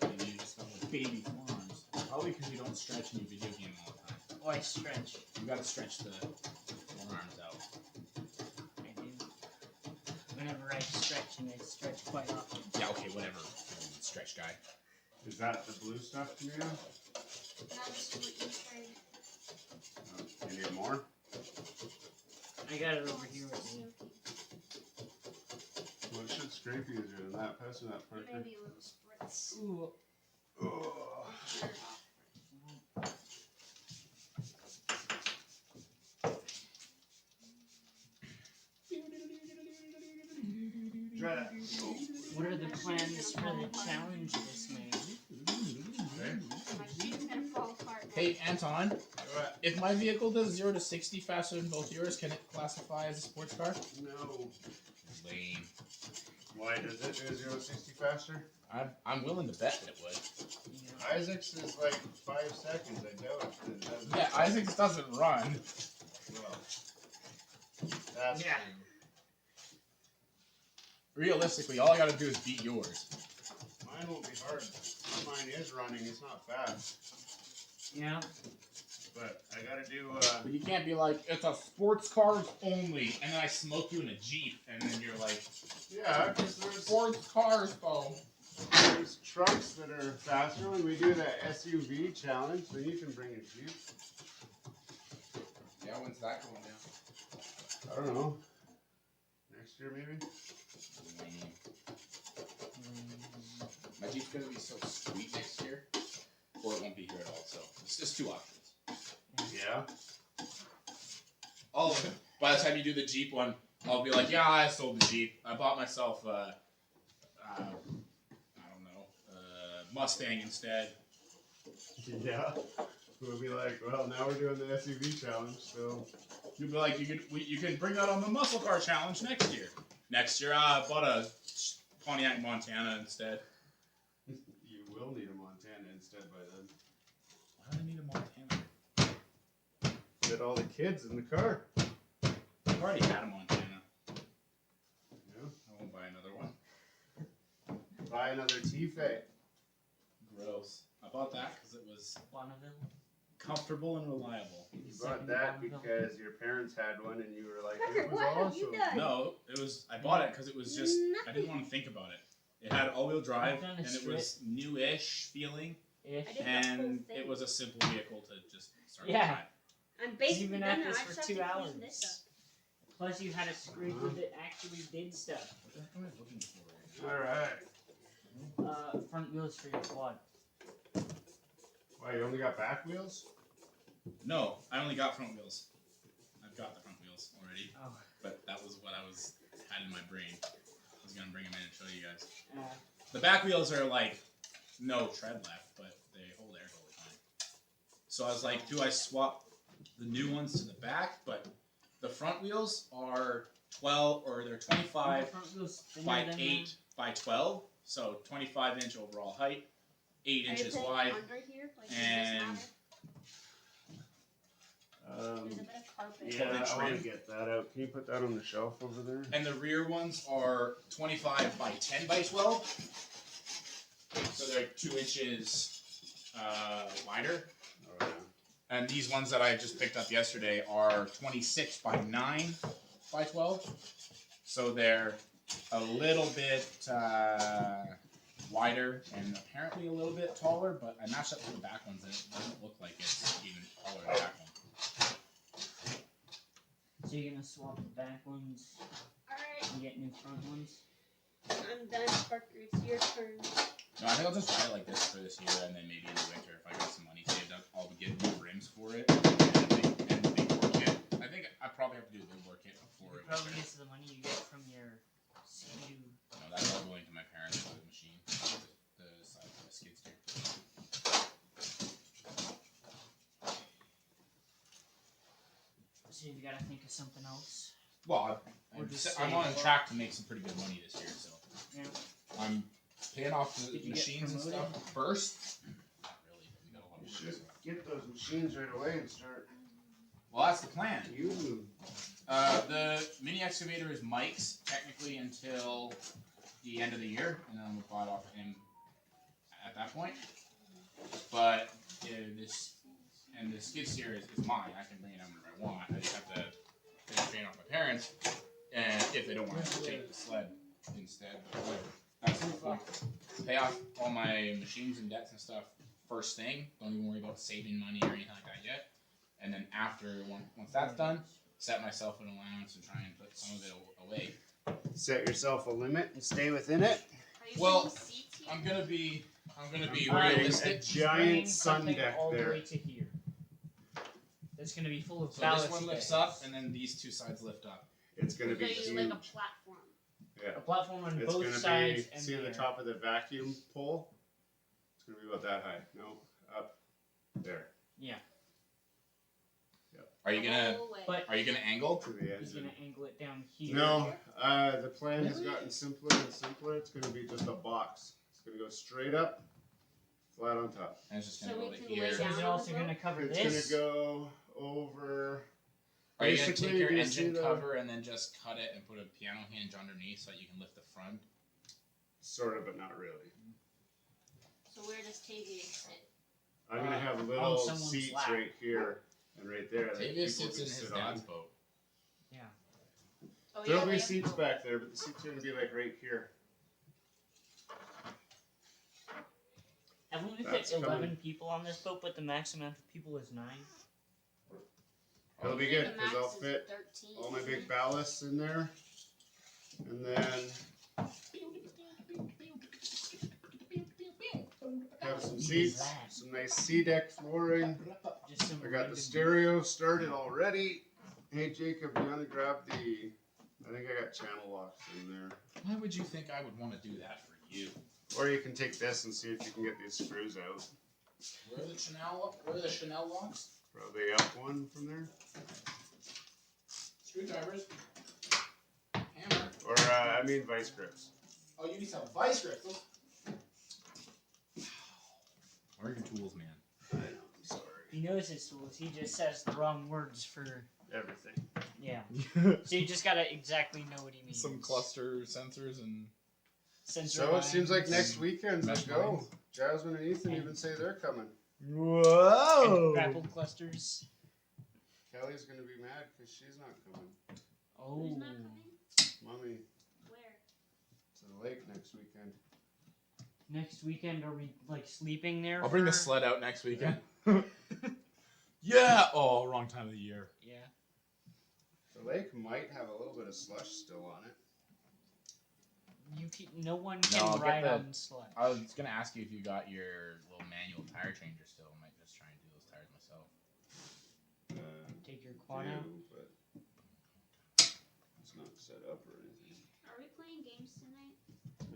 Maybe you just got like baby forearms. Probably because you don't stretch in your video game all the time. Oh, I stretch. You gotta stretch the forearms out. I do. Whenever I stretch, and I stretch quite often. Yeah, okay, whatever. Stretch guy. Is that the blue stuff, Tamia? No, this is what you said. Oh, you need more? I got it over here with me. Well, it should scrape easier than that. Pass me that, Parker. Maybe a little spritz. Ooh. Oh. Try that. What are the plans for the challenge this May? My shoe's gonna fall apart. Hey, Anton, if my vehicle does 0 to 60 faster than both yours, can it classify as a sports car? No. Lame. Why does it do 0 to 60 faster? I'm willing to bet that it would. Yeah. Isaac's is like 5 seconds. I doubt it doesn't. Yeah, Isaac's doesn't run. Well, that's Yeah. true. Realistically, all I gotta do is beat yours. Mine won't be hard. Mine is running. It's not fast. Yeah. But I gotta do, But you can't be like, it's a sports cars only, and then I smoke you in a Jeep, and then you're like, yeah, because sports cars, though. there's trucks that are faster. When we do the SUV challenge, then you can bring a Jeep. Yeah, when's that going down? I don't know. Next year, maybe? My Jeep's gonna be so sweet next year, or it won't be here at all, so it's just 2 options. Yeah. Oh, by the time you do the Jeep one, I'll be like, yeah, I sold the Jeep. I bought myself, I don't know, Mustang instead. Yeah. We'll be like, well, now we're doing the SUV challenge, so. You'll be like, you can bring that on the muscle car challenge next year. Next year, I bought a Pontiac Montana instead. You will need a Montana instead by then. Why do I need a Montana? Get all the kids in the car. I've already had a Montana. Yeah. I won't buy another one. Buy another T-Fay. Gross. I bought that because it was Bonneville. comfortable and reliable. You bought that because your parents had one and you were like, Tucker, it was what have you awesome. done? No, it was. I bought it because it was just. I didn't want to think about it. It had all-wheel drive I've done a and it strip. was new-ish feeling, Ish. I did the whole and thing. it was a simple vehicle to just start. Yeah. I'm You've basically been done at now. this I for just 2 have to hours. clean this up. Plus, you had a scraper that actually did stuff. What the heck am I looking for? All right. Front wheels for your quad. Why, you only got back wheels? No, I only got front wheels. I've got the front wheels already, Oh. but that was what I had in my brain. I was gonna bring them in and show you guys. Uh, The back wheels are like no tread left, but they hold air totally fine. So I was like, do I swap the new ones to the back? But the front wheels are 12 or they're 25 front wheels thinner by than 8 by 12, so 25-inch overall height, 8 Are you inches putting it wide, under here? Like, does this and matter? There's a bit of carpet. Yeah, I want trim. to get that out. Can you put that on the shelf over there? and the rear ones are 25 by 10 by 12, so they're 2 inches wider. Oh, yeah. And these ones that I just picked up yesterday are 26 by 9 by 12. So they're a little bit wider and apparently a little bit taller, but I matched up to the back ones and it doesn't look like it's even taller than the back one. So you're gonna swap the back ones Alright, and get new front ones? I'm done. Parker, it's your turn. No, I think I'll just try it like this for this year and then maybe in the winter if I got some money saved up, I'll get new rims for it and the big bore kit. I think I probably have to do the big bore kit before it Probably winter. use the money you get from your Sea-Doo. No, that's all going to my parents for the machine, the side of the skid steer. So you gotta think of something else. Well, Or just I'm on save. track to make some pretty good money this year, so Yeah. I'm paying off the Did you get machines and promoted? stuff first. Not really. We got a lot You of should work. So. get those machines right away and start Well, that's the plan. using them. The mini excavator is Mike's technically until the end of the year, and then we'll buy it off him at that point. But the skid steer is mine. I can bring it out whenever I want. I just have to train off my parents, and if they don't want to take the sled instead. But that's the point. Pay off all my machines and debts and stuff first thing. Don't even worry about saving money or anything like that yet. And then after once that's done, set myself an allowance and try and put some of it away. Set yourself a limit and stay within it. Are you Well, putting seats here? I'm gonna be Buying realistic. a giant Bring sun something deck all the there. way to here. That's gonna be full of So ballast this one lifts bags. up, and then these two sides lift up. It's gonna So be you huge. like a platform. A platform on It's both gonna sides be, and see the air. top of the vacuum pole? It's gonna be about that high. No, up there Are you The gonna whole way. But- angle? to the He's engine. gonna angle it down here. No, the plan has gotten simpler and simpler. It's gonna be just a box. It's gonna go straight up, flat on top. And it's just So gonna we go to can here. lay So down is it on also the gonna cover It's this? gonna go over. Are you gonna Basically, take your you're gonna engine see the- cover and then just cut it and put a piano hinge underneath so that you can lift the front? Sort of, but not really. So where does Tavia sit? I'm gonna have on little someone's seats lap. right here and right there that Tavia people sits can in his sit dad's on. boat. Oh, There'll yeah, be they seats have- back there, but the seats are gonna be like right here. I've only That's fit 11 coming. people on this boat, but the max amount of people is 9. It'll be I think good the because max I'll is fit 13. all my big ballasts in there, and then have some seats, some nice C-deck flooring. Just some I got the random- stereo started already. Hey Jacob, you wanna grab the? I think I got channel locks in there. Why would you think I would want to do that for you? Or you can take this and see if you can get these screws out. Where are the Chanel locks? Probably up one from there. Screwdrivers. Hammer. Or I mean vice grips. Oh, you need some vice grips. Where are your tools, man? I know. I'm sorry. He knows his tools, he just says the wrong words for. Everything. Yeah. So you just gotta exactly know what he means. Some cluster sensors and. Sensor So it seems like lines. next weekend. Let's Mesh go. lines. Jasmine and Ethan And- even say they're coming. And Whoa! grapple clusters. Kelly's gonna be mad because she's not coming. Oh. Who's not coming? Mommy, Where? to the lake next weekend. Next weekend, are we like sleeping there? I'll bring the for- sled out next weekend. Yeah. Oh, wrong time of the year. Yeah. The lake might have a little bit of slush still on it. No one No, can I'll get ride the- on sled. I was gonna ask you if you got your little manual tire changer still. I might just try and do those tires myself. Take your quad out. But it's not set up or anything. Are we playing games tonight?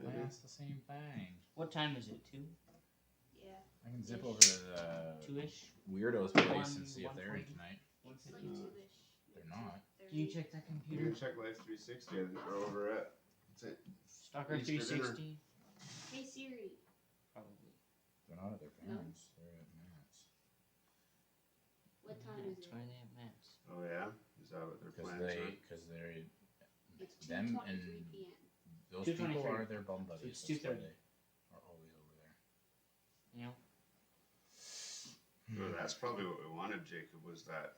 Well, that's the same thing. What time is it? 2? Yeah. I can zip over to the 2-ish? weirdos place and see if they're in 1:40. tonight. It's like 1:50? 2-ish. They're not. Can you check that You computer? can check Life 360. I think we're over at. Stalker Easter 360? Hey Siri. Probably. They're not at their parents. They're at Matt's. What time Yeah, is that's it? why they have maps. Oh yeah, is that what their Because plans are? they're It's them 2:23 and p.m. those people 2:23. are their bum buddies. it's That's why 2:30. they are always over there. You know? Well, that's probably what we wanted, Jacob, was that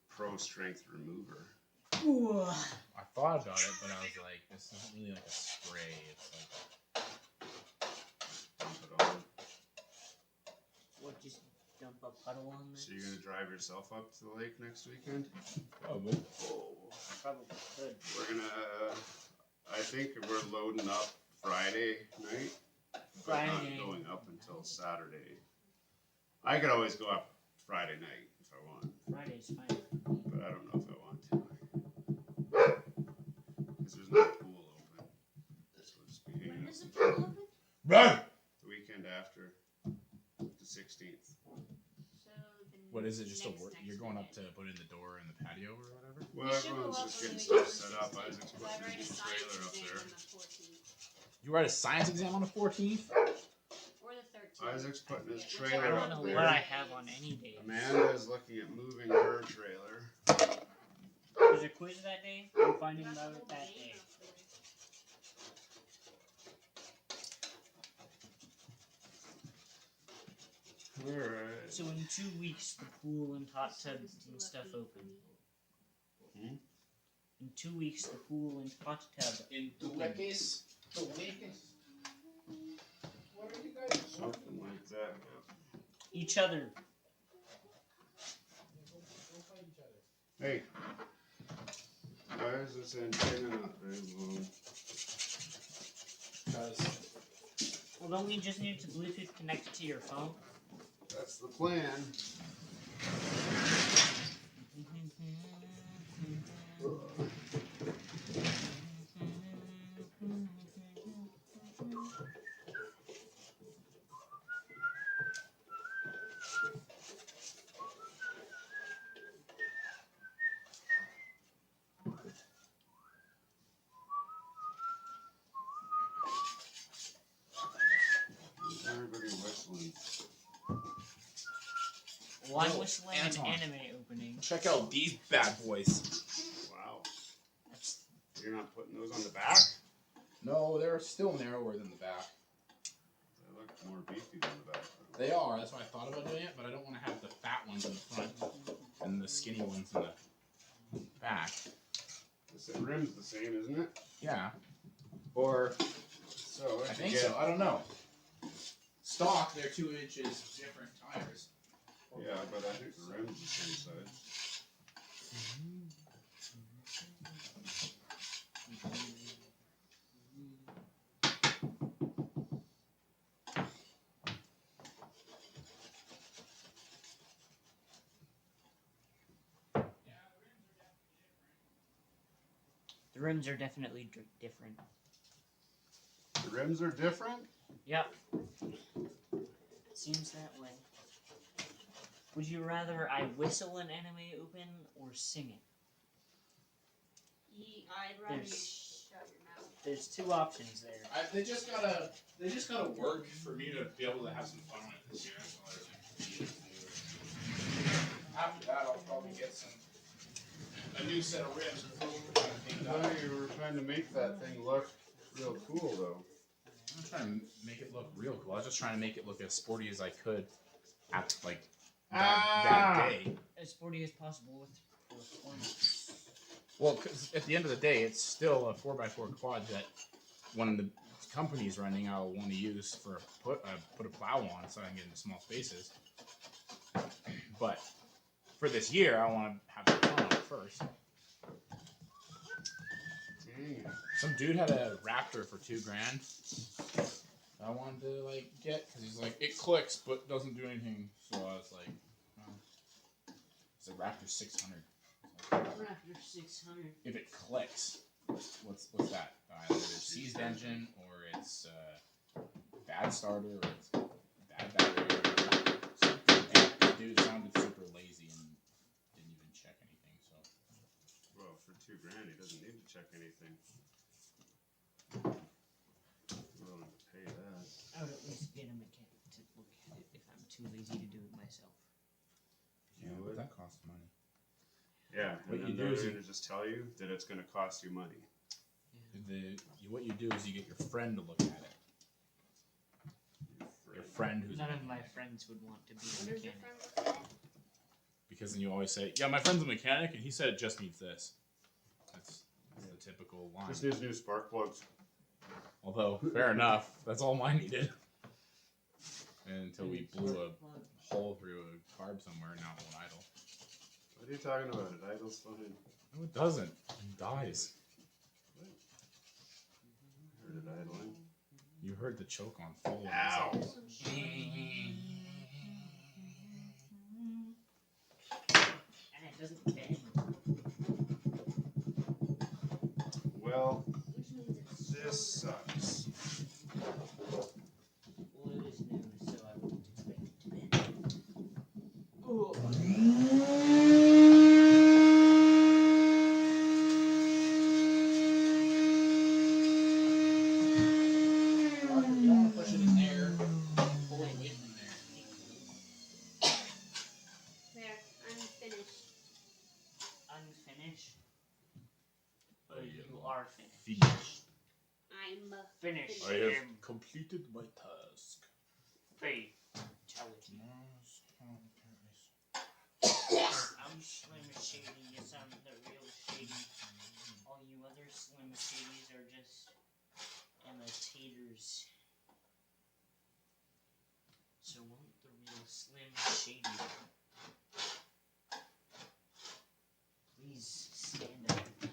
pro strength remover. I thought about it, but I was like, this isn't really like a spray. It's like Dump it on. What, just dump a puddle on this? So you're gonna drive yourself up to the lake next weekend? probably. Probably could. We're gonna. I think we're loading up Friday night. But Friday. not going up until Saturday. I could always go up Friday night if I want, Friday's fine. but I don't know if I want to. Because there's no pool open. So we'll just be When hanging does the out pool open? Run! the weekend after the 16th. So the What is it? Just a next- work? next You're going up weekend. to put in the door and the patio or whatever? Well, We should go everyone's up just when getting we stuff get to set up. 16th, Isaac's because I putting write a his new science trailer up exam there. on the 14th. You write a science exam on the 14th? Or the 13th. Isaac's putting his I forget, trailer I whichever don't up know one what there. I have on any day. Amanda's looking at moving her trailer. There's a quiz that day. I'm finding That's the out whole that game day. up there. Alright. So in 2 weeks, the pool and hot tub This is and too stuff lucky open. for me. In 2 weeks, the pool and hot tub. In Tuwekes? Tuwekes? What are you guys Something like that. Each other. Hey. Why is this antenna not very long? Because Well, don't we just need to Bluetooth connect it to your phone? That's the plan. Everybody whistling. Well, I'm Oh, whistling Anton. an anime opening. check out these bad boys. Wow. That's You're not putting those on the back? No, they're still narrower than the back. They look more beefy than the back. They are. That's why I thought about doing it, but I don't want to have the fat ones in the front and the skinny ones in the back. The rim's the same, isn't it? Yeah, Or so. I think so. I don't know. Stock, they're 2 inches different tires. Yeah, but I think the rim's the same size. the rims are definitely different. The rims are different? Yep. Seems that way. Would you rather I whistle an anime open or sing it? I'd rather you There's- shut your mouth. There's 2 options there. They just gotta work for me to be able to have some fun with this year. That's all I really need to do. After that, I'll probably get a new set of rims and kind of thing I done. thought you were trying to make that thing look real cool, though. I'm not trying to make it look real cool. I was just trying to make it look as sporty as I could. at like that day. As sporty as possible with performance. Well, because at the end of the day, it's still a 4x4 quad that when the company's running, I'll want to use for put a plow on so I can get into small spaces. But for this year, I want to have the fun on it first. Dang. Some dude had a Raptor for $2,000. I wanted to like get because he's like it clicks but doesn't do anything. So I was like, oh. It's a Raptor 600. Raptor 600. If it clicks, what's that? Either it's seized engine or it's bad starter or it's bad battery. The dude sounded super lazy and didn't even check anything. So Well, for $2,000, he doesn't need to check anything. Willing to pay that. I would at least get a mechanic to look at it if I'm too lazy to do it myself. yeah, but that costs money. Yeah, What and you then do they're is going to just tell you that it's going to cost you money. What you do is you get your friend to look at it. Your friend who's None of my friends would want to be a What does your mechanic. friend look at? because then you always say, "Yeah, my friend's a mechanic, and he said it just needs this." That's the typical line. Just needs new spark plugs. Although, fair enough, that's all mine needed. And until we blew a hole through a carb somewhere, now it won't idle. What are you talking about? It idles fine. No, it doesn't. It dies. I heard it idling. You heard the choke on full. Ow. And it doesn't bend. Well, Which means it's this sucks. Well, it is new, so I wouldn't expect it to bend. Oh. You don't want to push it in there. Pull it away from there. there. I'm finished. Unfinished? But you are finished. Finish. I'm Finished. I have completed my task. Fatality. I'm Slim Shady, yes, I'm the real Shady. All you other Slim Shadys are just imitators. So won't the real Slim Shady please stand up?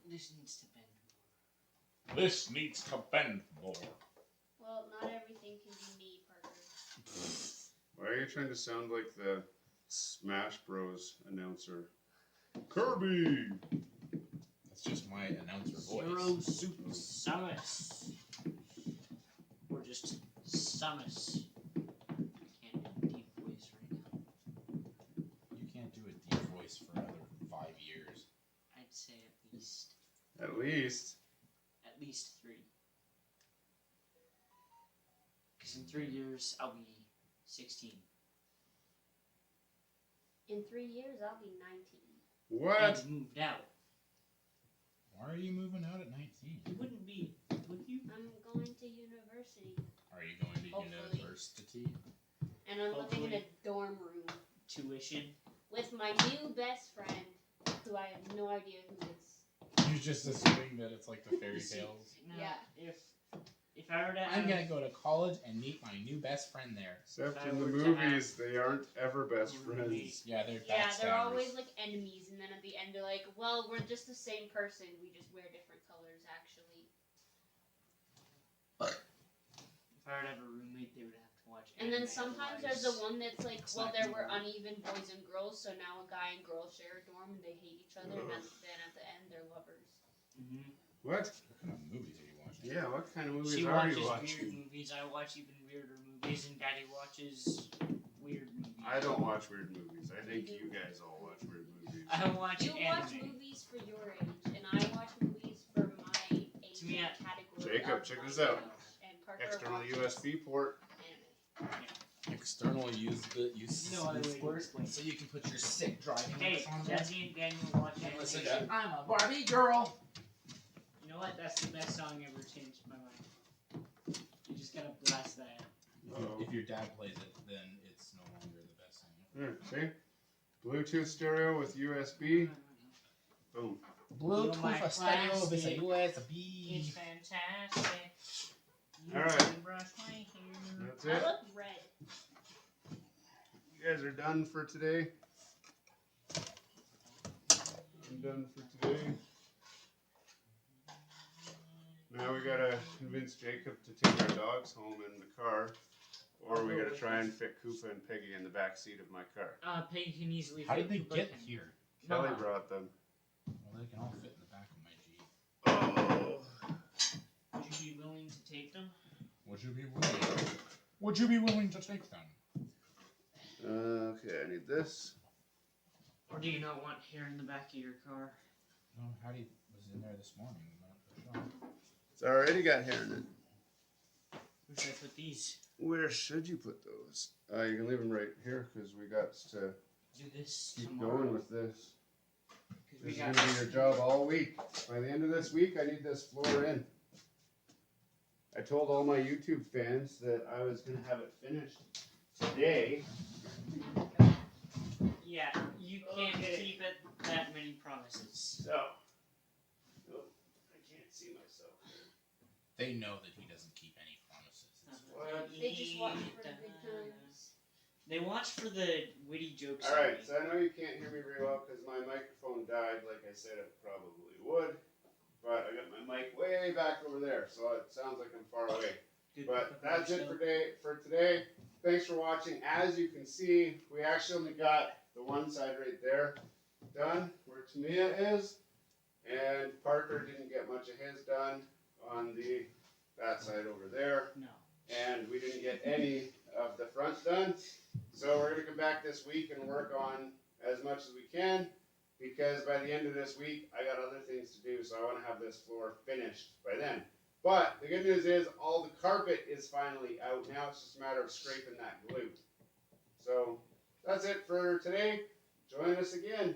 This needs to bend more. This needs to bend more. Well, not everything can be me, Parker. Why are you trying to sound like the Smash Bros. Announcer? Kirby! That's just my announcer Zero voice. Suit Samus. Or just Samus. I can't do a deep voice right now. You can't do a deep voice for another 5 years. I'd say at least. At least. At least 3. Because in 3 years, I'll be 16. In 3 years, I'll be 19. What? And moved out. Why are you moving out at 19? You wouldn't be, would you? I'm going to university. Are you going to Hopefully. university? And I'm living in a dorm room Tuition. with my new best friend, who I have no idea who is. You're just assuming that it's like the fairy tales. No, Yeah. If I were to have, I'm gonna go to college and meet my new best friend there. Except If I in the were to movies, they aren't ever best Roommates. friends. Yeah, they're Yeah, they're backstabbers. always like enemies, and then at the end they're like, well, we're just the same person, we just wear different colors, actually. if I were to have a roommate, they would have to watch. And then anime sometimes otherwise. there's the one that's like, It's well, not there gonna were work. uneven boys and girls, so now a guy and girl share a dorm, and they hate each other, and then at the end they're lovers. Mm-hmm. What? What kind of movies are you watching? Yeah, what kind of movies She are watches you weird watching? movies. I watch even weirder movies, and Daddy watches weird movies. I don't watch weird movies. I think you guys all watch weird movies. I watch You watch anime. movies for your age, and I watch movies for my age To me, and category. Jacob, of check my this out. age. And Parker External watches USB port. anime. External use No other way to squirt explain. so you can put your sick driving Hey, mix on there. Jesse and Daniel watch Listen, animation. I'm a Barbie girl. You know what? That's the best song ever changed my mind. You just gotta blast that. If your dad plays it, then it's no longer the best song. See? Bluetooth stereo with USB. Boom. Bluetooth my stereo with a plastic USB. It's fantastic. You All right. can brush my hair. That's I it. look red. You guys are done for today. I'm done for today. Now we gotta convince Jacob to take our dogs home in the car, or we gotta try and fit Koopa and Peggy in the back seat of my car. Peggy can easily. How did fit they Cooper get in. here? Kelly brought them. Well, they can all fit in the back of my Jeep. Oh. Would you be willing to take them? Would you be willing to take them? Okay, I need this. Or do you not want hair in the back of your car? No, Hattie was in there this morning. We went for a shot. It's already got hair in it. Where should I put these? Where should you put those? You can leave them right here because we got to Do this keep tomorrow. going with this. 'Cause we This is got gonna be your job all week. By the end of this week, I need this floor in. I told all my YouTube fans that I was gonna have it finished today. Yeah, you can't Okay. keep it that many promises. So, oh, I can't see myself. They know that he doesn't keep any promises. What? They just watch for the good times. They watch for the witty jokes. All right, so I know you can't hear me very well because my microphone died, like I said it probably would. But I got my mic way back over there, so it sounds like I'm far away. Good But that's it still. for today. Thanks for watching. As you can see, we actually only got the one side right there done where Tamia is, and Parker didn't get much of his done on that side over there, No. and we didn't get any of the front done. So we're gonna come back this week and work on as much as we can, because by the end of this week I got other things to do, so I want to have this floor finished by then. But the good news is all the carpet is finally out now. It's just a matter of scraping that glue. So that's it for today. Join us again.